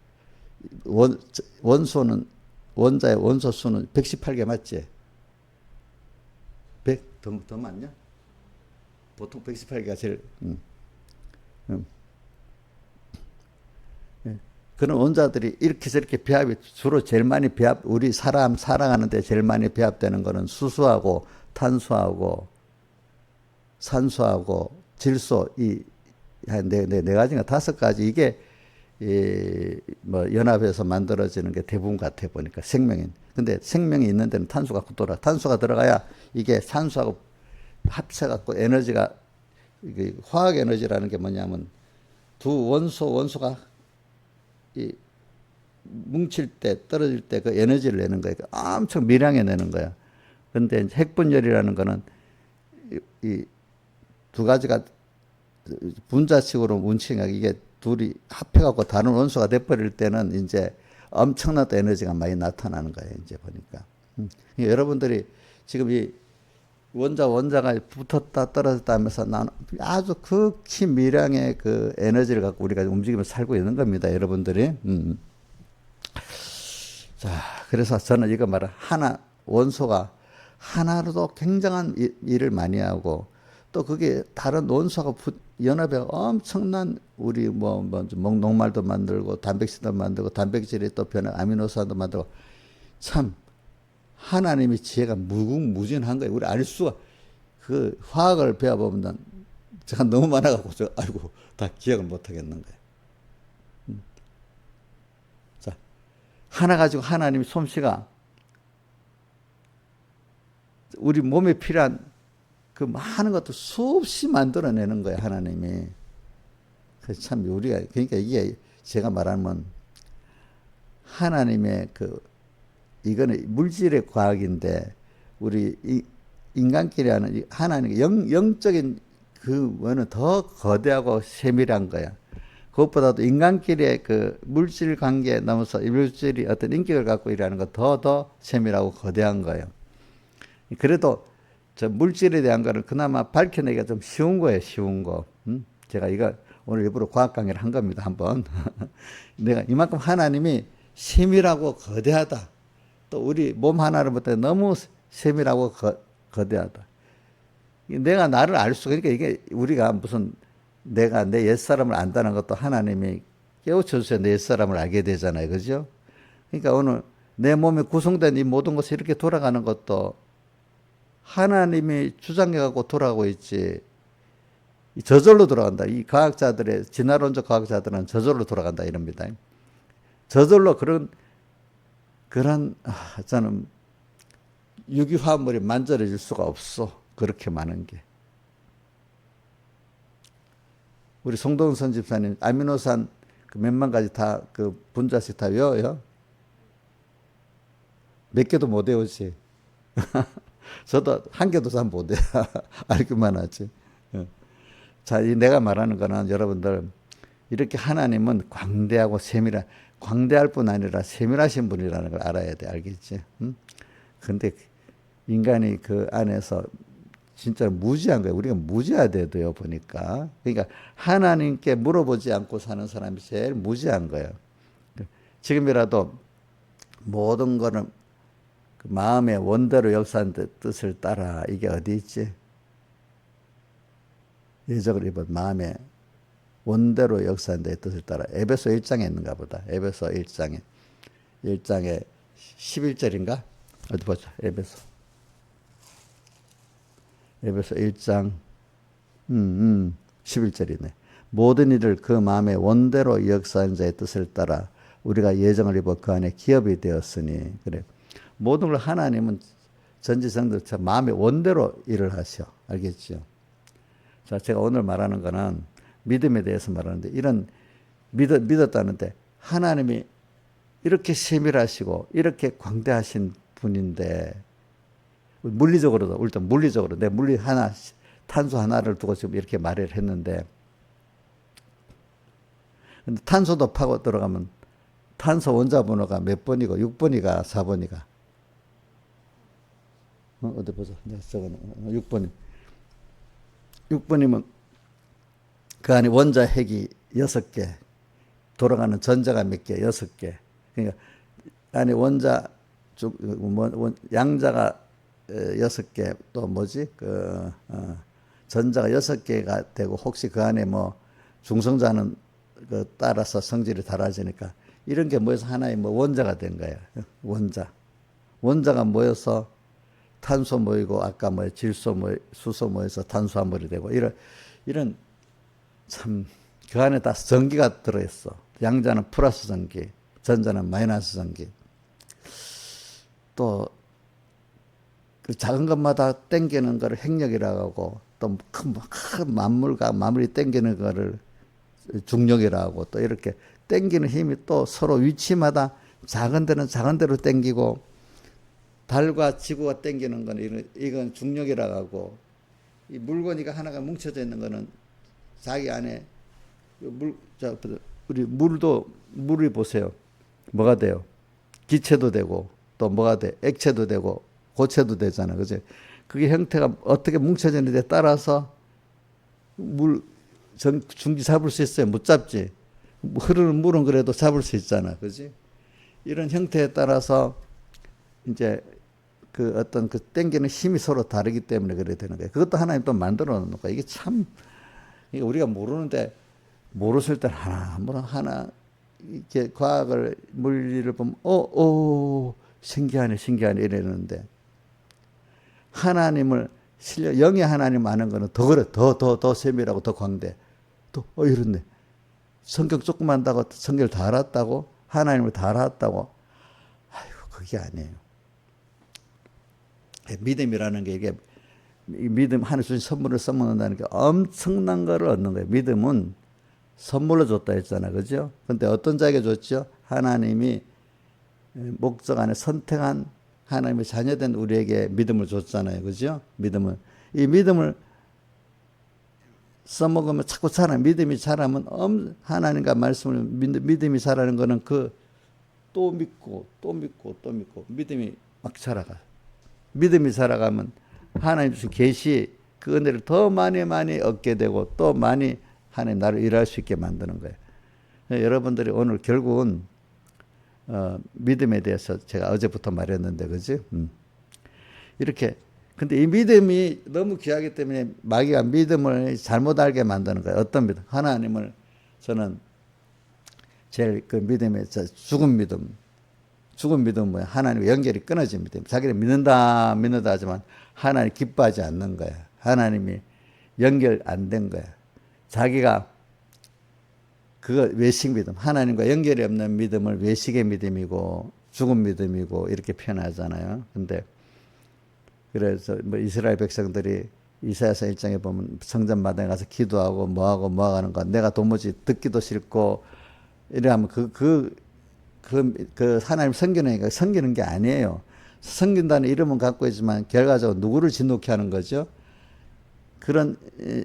Speaker 1: 원자의 원소 수는 118개 맞지? 100? 더 많냐? 보통 118개가 제일, 그런 원자들이 이렇게 저렇게 배합이 주로 제일 많이 우리 사람 살아가는데 제일 많이 배합되는 거는 수소하고 탄소하고 산소하고 질소, 네 가지가 5가지. 이게 연합해서 만들어지는 게 대부분 같아 보니까 생명인. 근데 생명이 있는 데는 탄소가 돌아. 탄소가 들어가야 이게 산소하고 합쳐갖고 에너지가, 화학 에너지라는 게 뭐냐면 두 원소가 뭉칠 때, 떨어질 때 그 에너지를 내는 거예요. 엄청 미량에 내는 거야. 근데 핵분열이라는 거는 이 두 가지가 분자식으로 뭉치니까 이게 둘이 합해갖고 다른 원소가 돼버릴 때는 이제 엄청난 에너지가 많이 나타나는 거예요. 이제 보니까. 여러분들이 지금 이 원자가 붙었다 떨어졌다 하면서 아주 극히 미량의 그 에너지를 갖고 우리가 움직이면서 살고 있는 겁니다. 여러분들이. 자, 그래서 저는 이거 원소가 하나로도 굉장한 일을 많이 하고, 또 그게 다른 원소가 연합해 엄청난 우리 녹말도 만들고 단백질도 만들고 단백질이 또 아미노산도 만들고, 참 하나님의 지혜가 무궁무진한 거예요. 우리 알 수가, 그 화학을 배워보면 제가 너무 많아갖고 아이고 다 기억을 못 하겠는 거예요. 자, 하나 가지고 하나님의 솜씨가 우리 몸에 필요한 그 많은 것도 수없이 만들어내는 거예요, 하나님이. 그래서 참 우리가, 그러니까 이게 제가 말하면 하나님의 이거는 물질의 과학인데, 우리 인간끼리 하는 하나님의 영적인 뭐는 더 거대하고 세밀한 거야. 그것보다도 인간끼리의 그 물질 관계에 넘어서 물질이 어떤 인격을 갖고 일하는 거 더 세밀하고 거대한 거예요. 그래도 저 물질에 대한 거는 그나마 밝혀내기가 좀 쉬운 거예요, 쉬운 거. 제가 이거 오늘 일부러 과학 강의를 한 겁니다, 한번. 내가 이만큼 하나님이 세밀하고 거대하다. 또 우리 몸 하나를 볼 때 너무 세밀하고 거대하다. 내가 나를 알 수가, 그러니까 이게 우리가 무슨 내가 내 옛사람을 안다는 것도 하나님이 깨우쳐 주셔야 내 옛사람을 알게 되잖아요. 그죠? 그러니까 오늘 내 몸에 구성된 이 모든 것이 이렇게 돌아가는 것도 하나님이 주장해갖고 돌아가고 있지. 저절로 돌아간다. 이 과학자들의, 진화론적 과학자들은 저절로 돌아간다 이럽니다. 저절로 저는 유기화합물이 만들어질 수가 없어. 그렇게 많은 게. 우리 송동선 집사님, 아미노산 그 몇만 가지 다, 그 분자씩 다 외워요? 몇 개도 못 외우지. 저도 한 개도 잘 못 외워. 알기만 하지. 자, 이 내가 말하는 거는 여러분들, 이렇게 하나님은 광대하고 광대할 뿐 아니라 세밀하신 분이라는 걸 알아야 돼. 알겠지? 근데 인간이 그 안에서 진짜 무지한 거예요. 우리가 무지하대도요, 보니까. 그러니까 하나님께 물어보지 않고 사는 사람이 제일 무지한 거예요. 지금이라도 모든 거는 그 마음의 원대로 역사한 뜻을 따라. 이게 어디 있지? 예적을 입은 마음의 원대로 역사한 데 뜻을 따라. 에베소 1장에 있는가 보다. 에베소 1장에 11절인가? 어디 보자. 에베소 1장 11절이네. 모든 일을 그 마음의 원대로 역사한 자의 뜻을 따라 우리가 예정을 입어 그 안에 기업이 되었으니. 그래. 모든 걸 하나님은 전지전능자 마음의 원대로 일을 하셔. 알겠죠? 자, 제가 오늘 말하는 거는 믿음에 대해서 말하는데, 이런 믿었다는데 하나님이 이렇게 세밀하시고 이렇게 광대하신 분인데, 물리적으로도, 일단 물리적으로 내 물리 하나, 탄소 하나를 두고 지금 이렇게 말을 했는데, 근데 탄소도 파고 들어가면 탄소 원자 번호가 몇 번이고 6번이가 4번이가 어디 보자. 저거 6번이면 그 안에 원자 핵이 6개, 돌아가는 전자가 몇 개? 6개. 그러니까 안에 원자 양자가 6개, 또 뭐지? 전자가 6개가 되고, 혹시 그 안에 뭐 중성자는 그 따라서 성질이 달라지니까 이런 게 모여서 하나의 뭐 원자가 된 거예요. 원자가 모여서 탄소 모이고, 아까 뭐 질소 수소 모여서 탄수화물이 되고, 이런 참, 그 안에 다 전기가 들어있어. 양자는 플러스 전기, 전자는 마이너스 전기. 또 그 작은 것마다 땡기는 거를 핵력이라고 하고, 또 큰 만물이 땡기는 거를 중력이라고 하고, 또 이렇게 땡기는 힘이 또 서로 위치마다 작은 데는 작은 데로 땡기고, 달과 지구가 땡기는 거는 이건 중력이라고 하고, 이 물건이가 하나가 뭉쳐져 있는 거는 자기 안에 우리 물이 보세요. 뭐가 돼요? 기체도 되고, 또 뭐가 돼? 액체도 되고 고체도 되잖아. 그죠? 그게 형태가 어떻게 뭉쳐지는데 따라서 중지 잡을 수 있어요? 못 잡지. 흐르는 물은 그래도 잡을 수 있잖아. 그지? 이런 형태에 따라서 이제 그 어떤 그 땡기는 힘이 서로 다르기 때문에 그래 되는 거예요. 그것도 하나님 또 만들어 놓는 거야. 이게 참, 우리가 모르는데, 모르실 때는 하나, 이렇게 과학을, 물리를 보면, 신기하네, 이러는데, 하나님을, 영의 하나님 아는 거는 더 그래, 더 세밀하고 더 광대. 또, 이렇네. 성경 조금 한다고 성경을 다 알았다고? 하나님을 다 알았다고? 아이고, 그게 아니에요. 믿음이라는 게, 이게 믿음 하나님 주신 선물을 써먹는다는 게 엄청난 거를 얻는 거예요. 믿음은 선물로 줬다 했잖아. 그죠? 근데 어떤 자에게 줬죠? 하나님이 목적 안에 선택한 하나님의 자녀된 우리에게 믿음을 줬잖아요. 그죠? 이 믿음을 써먹으면 자꾸 자라. 믿음이 자라면 하나님과 말씀을 믿음이 자라는 거는 또 믿고 믿음이 막 자라가. 믿음이 자라가면 하나님 주신 계시 그 은혜를 더 많이 많이 얻게 되고 또 많이 하나님 나를 일할 수 있게 만드는 거예요. 여러분들이 오늘 결국은 믿음에 대해서 제가 어제부터 말했는데 그지? 이렇게 근데 이 믿음이 너무 귀하기 때문에 마귀가 믿음을 잘못 알게 만드는 거예요. 어떤 믿음? 하나님을 저는 제일 그 믿음에 죽은 믿음 뭐야? 하나님과 연결이 끊어진 믿음. 자기를 믿는다 하지만 하나님 기뻐하지 않는 거야. 하나님이 연결 안 된 거야. 자기가 그거 외식 믿음, 하나님과 연결이 없는 믿음을 외식의 믿음이고 죽은 믿음이고 이렇게 표현하잖아요. 근데 그래서 뭐 이스라엘 백성들이 이사야서 1장에 보면 성전 마당에 가서 기도하고 뭐하고 하는 거 내가 도무지 듣기도 싫고 이래하면 그 하나님 섬기는 게 아니에요. 섬긴다는 이름은 갖고 있지만 결과적으로 누구를 진노케 하는 거죠? 그런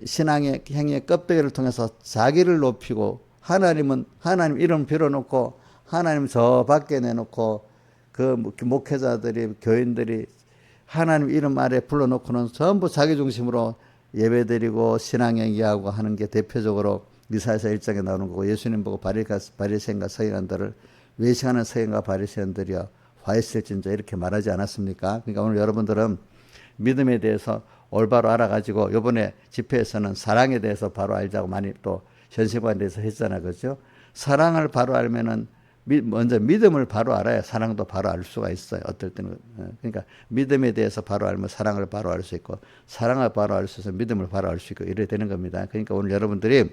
Speaker 1: 신앙의 행위의 껍데기를 통해서 자기를 높이고 하나님 이름 빌어놓고 하나님 저 밖에 내놓고 그 목회자들이 교인들이 하나님 이름 아래 불러놓고는 전부 자기 중심으로 예배드리고 신앙행위하고 하는 게 대표적으로 이사야서 1장에 나오는 거고 예수님 보고 바리새인과 서기관들을 외식하는 서기관과 바리새인들이여 화이슬진자 이렇게 말하지 않았습니까? 그러니까 오늘 여러분들은 믿음에 대해서 올바로 알아가지고 이번에 집회에서는 사랑에 대해서 바로 알자고 많이 또 현실관에 대해서 했잖아요. 그렇죠? 사랑을 바로 알면은 먼저 믿음을 바로 알아야 사랑도 바로 알 수가 있어요. 어떨 때는. 그러니까 믿음에 대해서 바로 알면 사랑을 바로 알 수 있고 사랑을 바로 알 수 있어서 믿음을 바로 알 수 있고 이래 되는 겁니다. 그러니까 오늘 여러분들이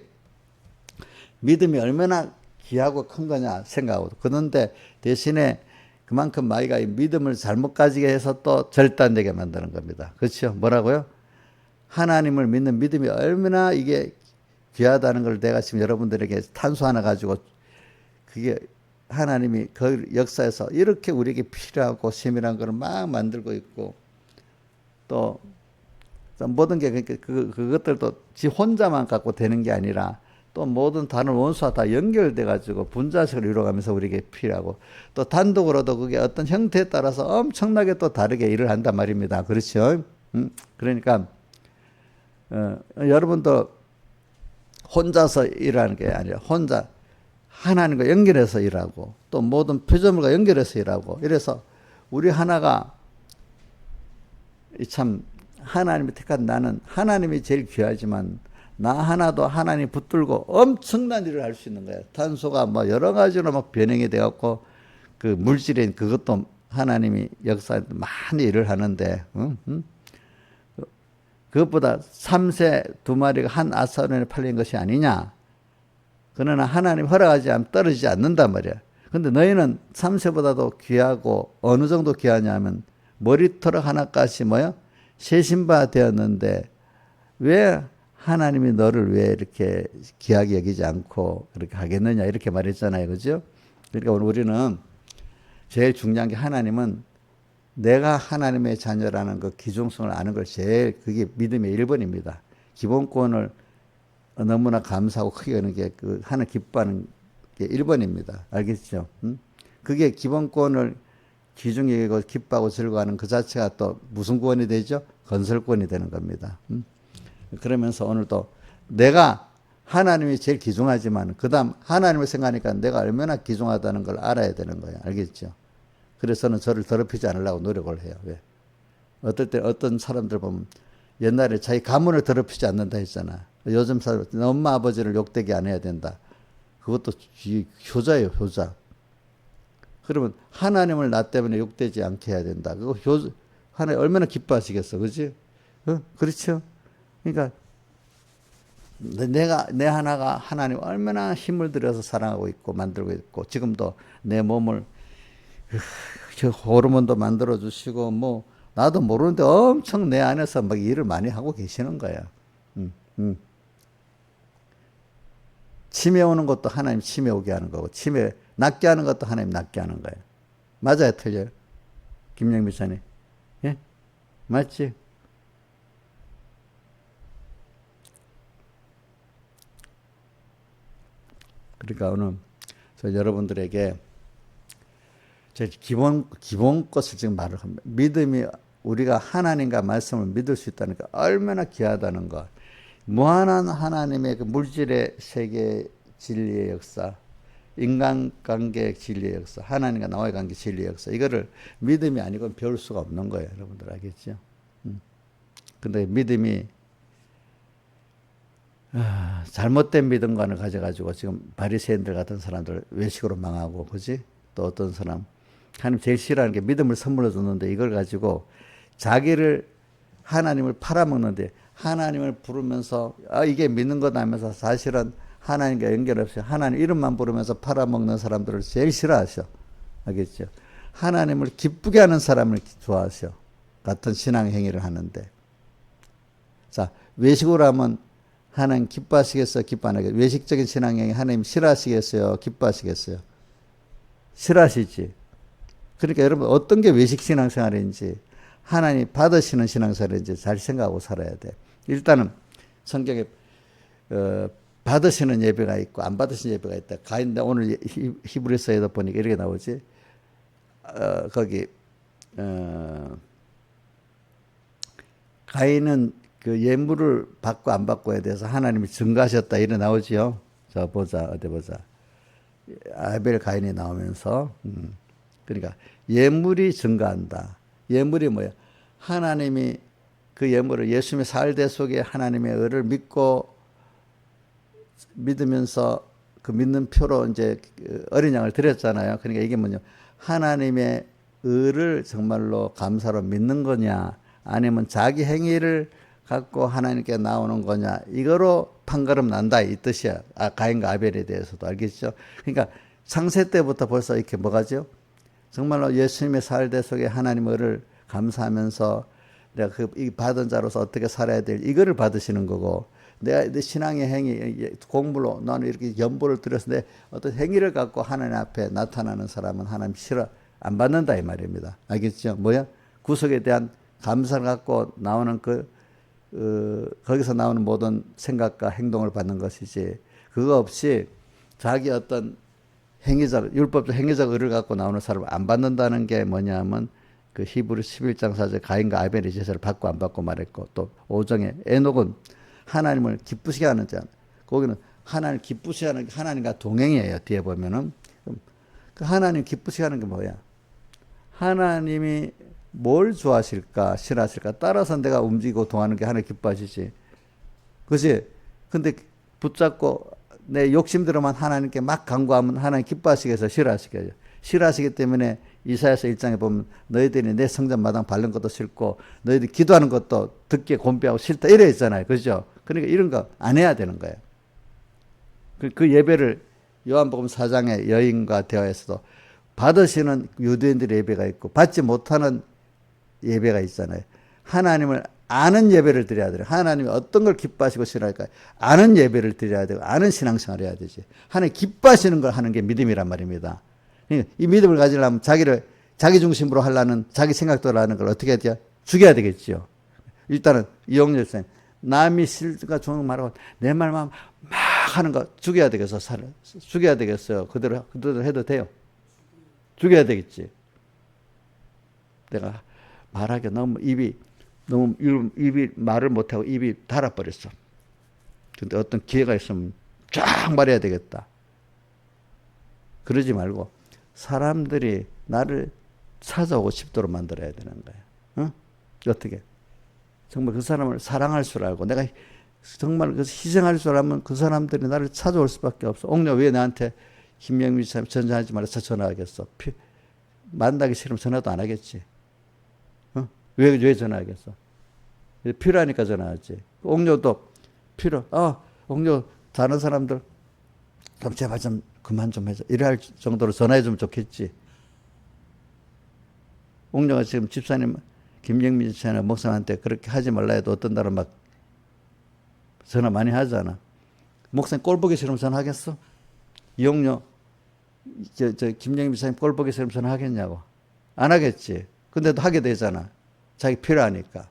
Speaker 1: 믿음이 얼마나 귀하고 큰 거냐 생각하고 그런데 대신에 그만큼 마귀가 믿음을 잘못 가지게 해서 또 절단되게 만드는 겁니다. 그렇죠? 뭐라고요? 하나님을 믿는 믿음이 얼마나 이게 귀하다는 걸 내가 지금 여러분들에게 탄소 하나 가지고 그게 하나님이 그 역사에서 이렇게 우리에게 필요하고 세밀한 걸 막 만들고 있고 또 모든 게 그것들도 지 혼자만 갖고 되는 게 아니라 또 모든 다른 원수와 다 연결돼 가지고 분자식을 이루어가면서 우리에게 필요하고 또 단독으로도 그게 어떤 형태에 따라서 엄청나게 또 다르게 일을 한단 말입니다. 그렇죠? 그러니까 여러분도 혼자서 일하는 게 아니라 혼자 하나님과 연결해서 일하고 또 모든 피조물과 연결해서 일하고 이래서 우리 하나가 참 하나님이 택한 나는 하나님이 제일 귀하지만 나 하나도 하나님 붙들고 엄청난 일을 할 수 있는 거예요. 탄소가 뭐 여러 가지로 막 변형이 되었고 그 물질인 그것도 하나님이 역사에 많이 일을 하는데 그것보다 3세 2마리가 한 아사론에 팔린 것이 아니냐. 그러나 하나님 허락하지 않으면 떨어지지 않는단 말이야. 근데 너희는 3세보다도 귀하고 어느 정도 귀하냐면 머리털 하나까지 뭐요? 세신바 되었는데 왜 하나님이 너를 왜 이렇게 귀하게 여기지 않고 그렇게 하겠느냐 이렇게 말했잖아요. 그죠? 그러니까 오늘 우리는 제일 중요한 게 하나님은 내가 하나님의 자녀라는 그 기중성을 아는 걸 제일 그게 믿음의 1번입니다. 기본권을 너무나 감사하고 크게 여는 게 그 하나님 기뻐하는 게 1번입니다. 알겠죠? 그게 기본권을 귀중히 여기고 기뻐하고 즐거워하는 그 자체가 또 무슨 구원이 되죠? 건설권이 되는 겁니다. 그러면서 오늘도 내가 하나님이 제일 귀중하지만 그 다음 하나님을 생각하니까 내가 얼마나 귀중하다는 걸 알아야 되는 거예요. 알겠죠? 그래서는 저를 더럽히지 않으려고 노력을 해요. 왜? 어떨 때 어떤 사람들 보면 옛날에 자기 가문을 더럽히지 않는다 했잖아. 요즘 사람 엄마 아버지를 욕되게 안 해야 된다. 그것도 효자예요. 효자. 그러면 하나님을 나 때문에 욕되지 않게 해야 된다. 그거 하나님 얼마나 기뻐하시겠어. 그렇지? 그렇죠? 그러니까 내 하나가 하나님 얼마나 힘을 들여서 사랑하고 있고 만들고 있고 지금도 내 몸을 호르몬도 만들어 주시고 뭐 나도 모르는데 엄청 내 안에서 막 일을 많이 하고 계시는 거야. 치매 오는 것도 하나님 치매 오게 하는 거고 치매 낫게 하는 것도 하나님 낫게 하는 거예요. 맞아요, 틀려요? 김영미 사님, 예, 맞지? 그러니까 오늘 저 여러분들에게 제 기본 것을 지금 말을 합니다. 믿음이 우리가 하나님과 말씀을 믿을 수 있다는 게 얼마나 귀하다는 것. 무한한 하나님의 그 물질의 세계 진리의 역사, 인간관계 진리의 역사, 하나님과 나와의 관계 진리의 역사, 이거를 믿음이 아니고 배울 수가 없는 거예요. 여러분들 알겠죠? 근데 믿음이 잘못된 믿음관을 가져가지고 지금 바리새인들 같은 사람들 외식으로 망하고, 그지? 또 어떤 사람 하나님 제일 싫어하는 게 믿음을 선물로 줬는데 이걸 가지고 자기를 하나님을 팔아먹는데, 하나님을 부르면서 이게 믿는 거다 하면서 사실은 하나님과 연결 없이 하나님 이름만 부르면서 팔아먹는 사람들을 제일 싫어하셔. 알겠죠? 하나님을 기쁘게 하는 사람을 좋아하셔. 같은 신앙 행위를 하는데. 자, 외식으로 하면 하나님 기뻐하시겠어요? 기뻐 안 하겠어요? 외식적인 신앙 행위 하나님 싫어하시겠어요? 기뻐하시겠어요? 싫어하시지. 그러니까 여러분 어떤 게 외식 신앙생활인지, 하나님 받으시는 신앙생활인지 잘 생각하고 살아야 돼. 일단은 성경에 받으시는 예배가 있고 안 받으시는 예배가 있다. 가인데 오늘 히브리서에도 보니까 이렇게 나오지. 거기 가인은 그 예물을 받고 안 받고에 대해서 하나님이 증거하셨다 이래 나오지요. 자 보자, 어디 보자. 아벨 가인이 나오면서 그러니까 예물이 증거한다. 예물이 뭐야? 하나님이 그 예물을 예수님의 살대 속에 하나님의 의를 믿으면서 그 믿는 표로 이제 어린 양을 드렸잖아요. 그러니까 이게 뭐냐? 하나님의 의를 정말로 감사로 믿는 거냐, 아니면 자기 행위를 갖고 하나님께 나오는 거냐, 이거로 판가름 난다 이 뜻이야. 가인과 아벨에 대해서도 알겠죠? 그러니까 창세 때부터 벌써 이렇게 뭐가죠? 정말로 예수님의 살대 속에 하나님의 의를 감사하면서 내가 그 받은 자로서 어떻게 살아야 될 이거를 받으시는 거고, 내가 내 신앙의 행위 공물로 나는 이렇게 연보를 들여서 내 어떤 행위를 갖고 하나님 앞에 나타나는 사람은 하나님 싫어 안 받는다 이 말입니다. 알겠죠? 뭐야? 구속에 대한 감사를 갖고 나오는 거기서 나오는 모든 생각과 행동을 받는 것이지, 그거 없이 자기 어떤 행위적 율법적 행위적 의를 갖고 나오는 사람을 안 받는다는 게 뭐냐면 그 히브리 11장 4절 가인과 아벨의 제사를 받고 안 받고 말했고, 또 5장에 에녹은 하나님을 기쁘시게 하는 자, 거기는 하나님 기쁘시게 하는 하나님과 동행이에요. 뒤에 보면은 그 하나님 기쁘시게 하는 게 뭐야? 하나님이 뭘 좋아하실까 싫어하실까 따라서 내가 움직이고 동하는 게 하나님 기뻐하시지. 그렇지? 근데 붙잡고 내 욕심대로만 하나님께 막 간구하면 하나님 기뻐하시겠어요? 싫어하시겠어요? 싫어하시기 때문에 이사야서 1장에 보면 너희들이 내 성전 마당 밟는 것도 싫고 너희들이 기도하는 것도 듣기에 곤비하고 싫다 이래 있잖아요. 그죠? 그러니까 이런 거 안 해야 되는 거예요. 그 예배를 요한복음 4장의 여인과 대화에서도 받으시는 유대인들의 예배가 있고 받지 못하는 예배가 있잖아요. 하나님을 아는 예배를 드려야 돼요. 하나님이 어떤 걸 기뻐하시고 싫어할까? 아는 예배를 드려야 되고 아는 신앙생활을 해야 되지. 하나님 기뻐하시는 걸 하는 게 믿음이란 말입니다. 이 믿음을 가지려면 자기 중심으로 하려는 자기 생각대로 하는 걸 어떻게 해야 돼요? 죽여야 되겠죠. 일단은 이용렬 선생님, 남이 싫으니까 좋은 말하고 내 말만 막 하는 거 죽여야 되겠어. 죽여야 되겠어요. 그대로 해도 돼요. 죽여야 되겠지. 내가 말하기 너무 입이 말을 못하고 입이 달아버렸어. 근데 어떤 기회가 있으면 쫙 말해야 되겠다. 그러지 말고 사람들이 나를 찾아오고 싶도록 만들어야 되는 거예요. 응? 어떻게? 정말 그 사람을 사랑할 줄 알고 내가 정말 희생할 줄 알면 그 사람들이 나를 찾아올 수밖에 없어. 옥녀 왜 나한테 김명민 사람 전화하지 말아서 전화하겠어? 만나기 싫으면 전화도 안 하겠지. 어? 왜 전화하겠어? 필요하니까 전화하지. 옥녀도 옥녀 다른 사람들 좀 제발 좀 그만 좀 해줘. 이래 할 정도로 전화해주면 좋겠지. 옥녀가 지금 집사님 김영민 집사님 목사님한테 그렇게 하지 말라 해도 어떤 날은 막 전화 많이 하잖아. 목사님 꼴 보기 싫으면 전화하겠어? 이옥녀 김영민 집사님 꼴 보기 싫으면 전화하겠냐고. 안 하겠지. 근데도 하게 되잖아. 자기 필요하니까.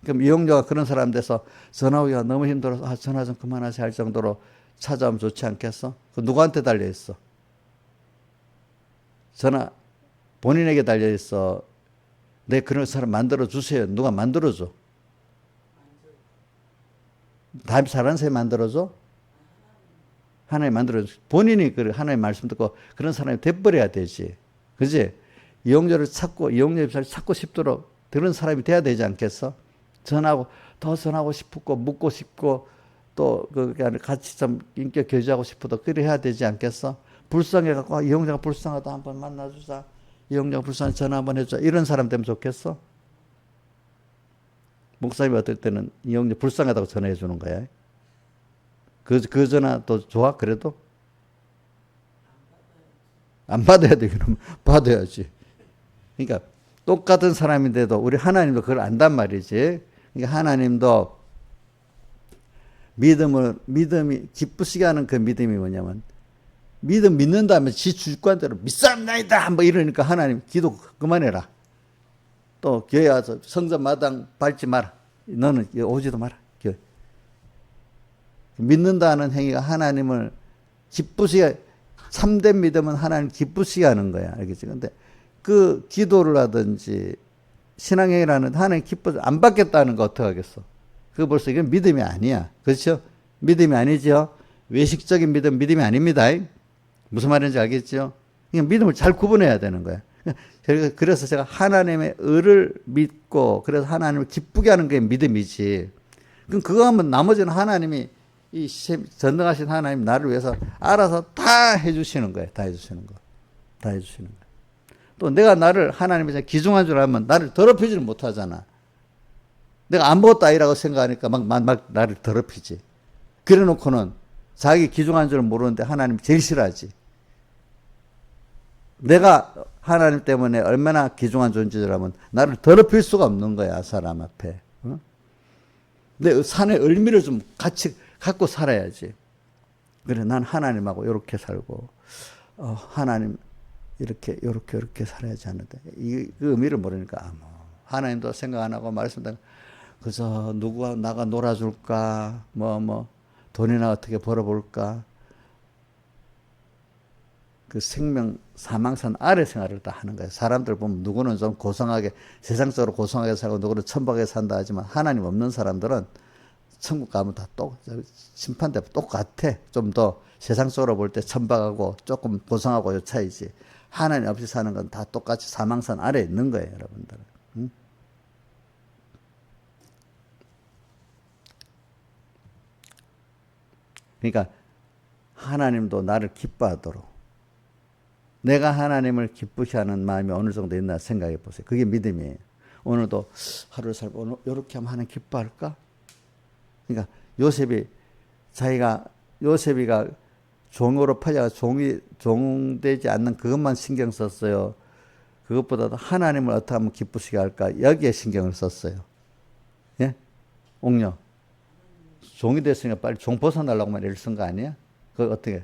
Speaker 1: 그럼 이용료가 그런 사람 돼서 전화 오기가 너무 힘들어서 전화 좀 그만하세요 할 정도로 찾아오면 좋지 않겠어? 그 누구한테 달려있어? 전화 본인에게 달려있어? 내 그런 사람 만들어 주세요. 누가 만들어줘? 다윗 잘하는 사람이 만들어줘? 하나님 만들어줘. 본인이 그 하나님 말씀 듣고 그런 사람이 돼버려야 되지. 그지? 이용료를 찾고, 이용료 입사를 찾고 싶도록 그런 사람이 돼야 되지 않겠어? 전하고, 더 전하고 싶고, 묻고 싶고, 또, 같이 좀 인격 교제하고 싶어도 그래 해야 되지 않겠어? 불쌍해갖고, 이용료가 불쌍하다. 한번 만나주자. 이용료가 불쌍해 전화 한번 해주자. 이런 사람 되면 좋겠어? 목사님이 어떨 때는 이용료 불쌍하다고 전화해 주는 거야. 그 전화도 좋아? 그래도? 안 받아야 돼. 그러면 받아야지. 그러니까 똑같은 사람인데도 우리 하나님도 그걸 안단 말이지. 그러니까 하나님도 믿음이 기쁘시게 하는 그 믿음이 뭐냐면 믿는다면 지 주관대로 믿사옵나이다 뭐 이러니까 하나님 기도 그만해라. 또 교회 와서 성전 마당 밟지 마라. 너는 오지도 마라. 교회. 믿는다는 행위가 하나님을 기쁘시게 참된 믿음은 하나님 기쁘시게 하는 거야. 알겠지? 근데 그 기도를 하든지 신앙행위라는 하나님 기뻐서 안 받겠다는 거 어떻게 하겠어? 그거 벌써 이건 믿음이 아니야. 그렇죠? 믿음이 아니죠? 외식적인 믿음이 아닙니다. 무슨 말인지 알겠죠? 그러니까 믿음을 잘 구분해야 되는 거야. 그래서 제가 하나님의 의를 믿고 그래서 하나님을 기쁘게 하는 게 믿음이지. 그럼 그거 하면 나머지는 하나님이 이 전능하신 하나님 나를 위해서 알아서 다 해주시는 거예요. 다 해주시는 거. 다 해주시는 거. 또 내가 나를 하나님에서 기중한 줄 알면 나를 더럽히지는 못하잖아. 내가 아무것도 아니라고 생각하니까 막 나를 더럽히지. 그래 놓고는 자기 기중한 줄 모르는데 하나님 제일 싫어하지. 내가 하나님 때문에 얼마나 귀중한 존재라면 나를 더럽힐 수가 없는 거야, 사람 앞에. 어? 내 산의 을미를 좀 같이 갖고 살아야지. 그래, 난 하나님하고 이렇게 살고, 하나님 이렇게 살아야지 하는데, 그 의미를 모르니까, 하나님도 생각 안 하고 말씀도 그저 누구와 나가 놀아줄까, 돈이나 어떻게 벌어볼까, 그 생명 사망선 아래 생활을 다 하는 거예요. 사람들 보면 누구는 좀 고상하게 세상적으로 고상하게 살고 누구는 천박하게 산다 하지만 하나님 없는 사람들은 천국 가면 다 심판대 똑같아. 좀 더 세상적으로 볼 때 천박하고 조금 고상하고 요 차이지. 하나님 없이 사는 건 다 똑같이 사망선 아래에 있는 거예요, 여러분들. 응? 그러니까 하나님도 나를 기뻐하도록 내가 하나님을 기쁘게 하는 마음이 어느 정도 있나 생각해 보세요. 그게 믿음이에요. 오늘도 하루를 살고 오늘 이렇게 하면 하나님 기뻐할까? 그러니까 요셉이가 종으로 팔려가 종되지 않는 그것만 신경 썼어요. 그것보다도 하나님을 어떻게 하면 기쁘시게 할까? 여기에 신경을 썼어요. 예? 옥녀. 종이 됐으니까 빨리 종 벗어나려고만 애를 쓴 거 아니야? 그거 어떻게?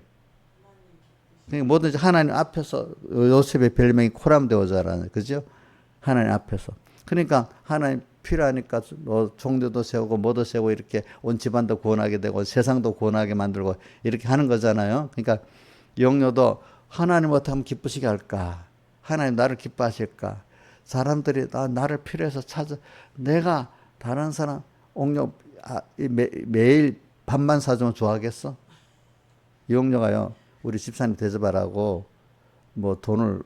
Speaker 1: 그러니까 뭐든지 하나님 앞에서 요셉의 별명이 코람데오자라는 그죠? 하나님 앞에서. 그러니까 하나님 필요하니까 종교도 세우고 뭐도 세우고 이렇게 온 집안도 구원하게 되고 세상도 구원하게 만들고 이렇게 하는 거잖아요. 그러니까 영녀도 하나님 어떻게 하면 기쁘시게 할까? 하나님 나를 기뻐하실까? 사람들이 나를 필요해서 내가 다른 사람 옥녀 매일 밥만 사주면 좋아하겠어? 이 옥녀가요. 우리 집사님 대접하라고 돈을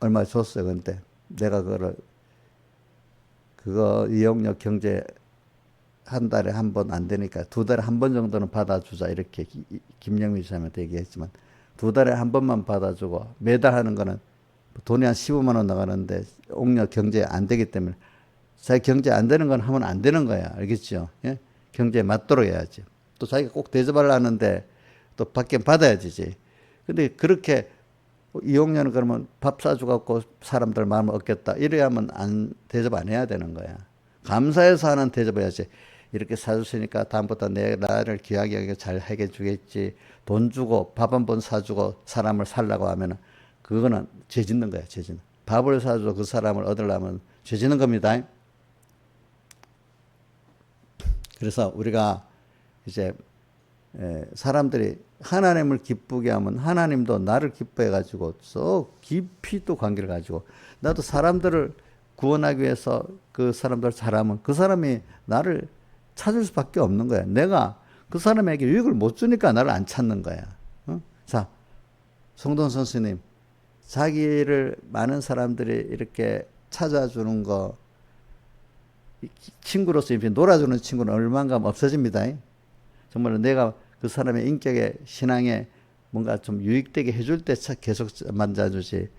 Speaker 1: 얼마 줬어요. 근데 내가 그거 이용료 경제 한 달에 한 번 안 되니까 2달에 한 번 정도는 받아주자 이렇게 김영미 집사님한테 얘기했지만 2달에 한 번만 받아주고 매달 하는 거는 돈이 한 15만 원 나가는데 옥녀 경제 안 되기 때문에 자기 경제 안 되는 건 하면 안 되는 거야. 알겠죠? 예? 경제에 맞도록 해야지. 또 자기가 꼭 대접하려 하는데 또 밖에 받아야 지지. 근데 그렇게 이용료는 그러면 밥 사주갖고 사람들 마음을 얻겠다. 이래야 하면 대접 안 해야 되는 거야. 감사해서 하는 대접해야지. 이렇게 사주시니까 다음부터 나를 귀하게 여기게 잘 해게 주겠지. 돈 주고 밥 한 번 사주고 사람을 살라고 하면은 그거는 죄 짓는 거야, 죄 짓는. 밥을 사주고 그 사람을 얻으려면 죄 짓는 겁니다. 그래서 우리가 이제 사람들이 하나님을 기쁘게 하면 하나님도 나를 기뻐해 가지고 썩 깊이 또 관계를 가지고 나도 사람들을 구원하기 위해서 그 사람들 잘하면 그 사람이 나를 찾을 수밖에 없는 거야. 내가 그 사람에게 유익을 못 주니까 나를 안 찾는 거야. 자, 송동 선수님, 자기를 많은 사람들이 이렇게 찾아주는 거, 친구로서 이렇게 놀아주는 친구는 얼마나 없어집니다. 정말로 내가 그 사람의 인격에, 신앙에 뭔가 좀 유익되게 해줄 때 계속 만져주지.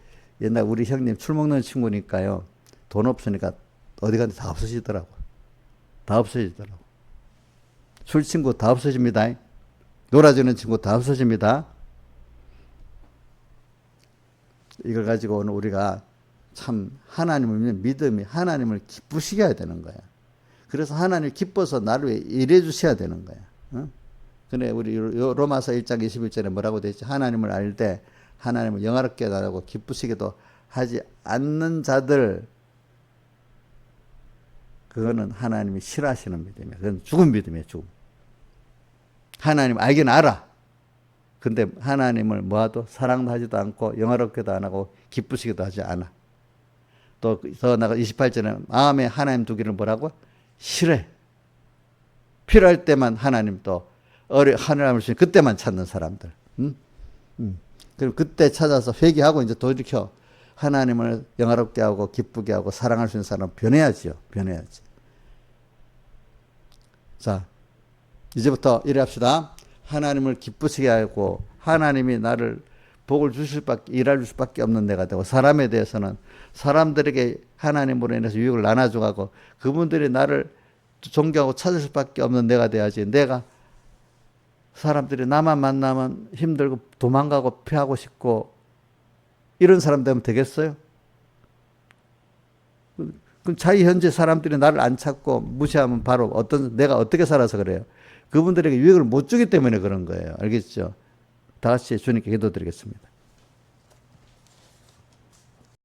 Speaker 1: 옛날 우리 형님 술 먹는 친구니까요. 돈 없으니까 어디 가는데 다 없어지더라고. 다 없어지더라고. 술 친구 다 없어집니다. 놀아주는 친구 다 없어집니다. 이걸 가지고 오늘 우리가 참 하나님을 믿음이 하나님을 기쁘시게 해야 되는 거야. 그래서 하나님 기뻐서 나를 위해 일해 주셔야 되는 거야. 근데 우리 로마서 1장 21절에 뭐라고 되어 있지? 하나님을 알되 하나님을 영화롭게 하고 기쁘시게도 하지 않는 자들, 그거는 하나님이 싫어하시는 믿음이야. 그건 죽은 믿음이에요. 죽음. 하나님 알긴 알아. 근데 하나님을 뭐하도 사랑도 하지도 않고 영화롭게도 안 하고 기쁘시기도 하지 않아. 또 더 나가 28절에 마음에 하나님 두기를 뭐라고? 싫어해. 필요할 때만 하나님 또 하나님을 주신 그때만 찾는 사람들. 그럼 그때 찾아서 회개하고 이제 돌이켜 하나님을 영화롭게 하고 기쁘게 하고 사랑할 수 있는 사람 변해야지요. 변해야지. 자, 이제부터 이래 합시다. 하나님을 기쁘시게 하고 하나님이 나를 복을 일할 수밖에 없는 내가 되고, 사람에 대해서는 사람들에게 하나님으로 인해서 유익을 나눠주고 그분들이 나를 존경하고 찾을 수밖에 없는 내가 돼야지. 내가 사람들이 나만 만나면 힘들고 도망가고 피하고 싶고 이런 사람 되면 되겠어요? 그럼 자기 현재 사람들이 나를 안 찾고 무시하면 바로 내가 어떻게 살아서 그래요? 그분들에게 유익을 못 주기 때문에 그런 거예요. 알겠죠? 다 같이 주님께 기도드리겠습니다.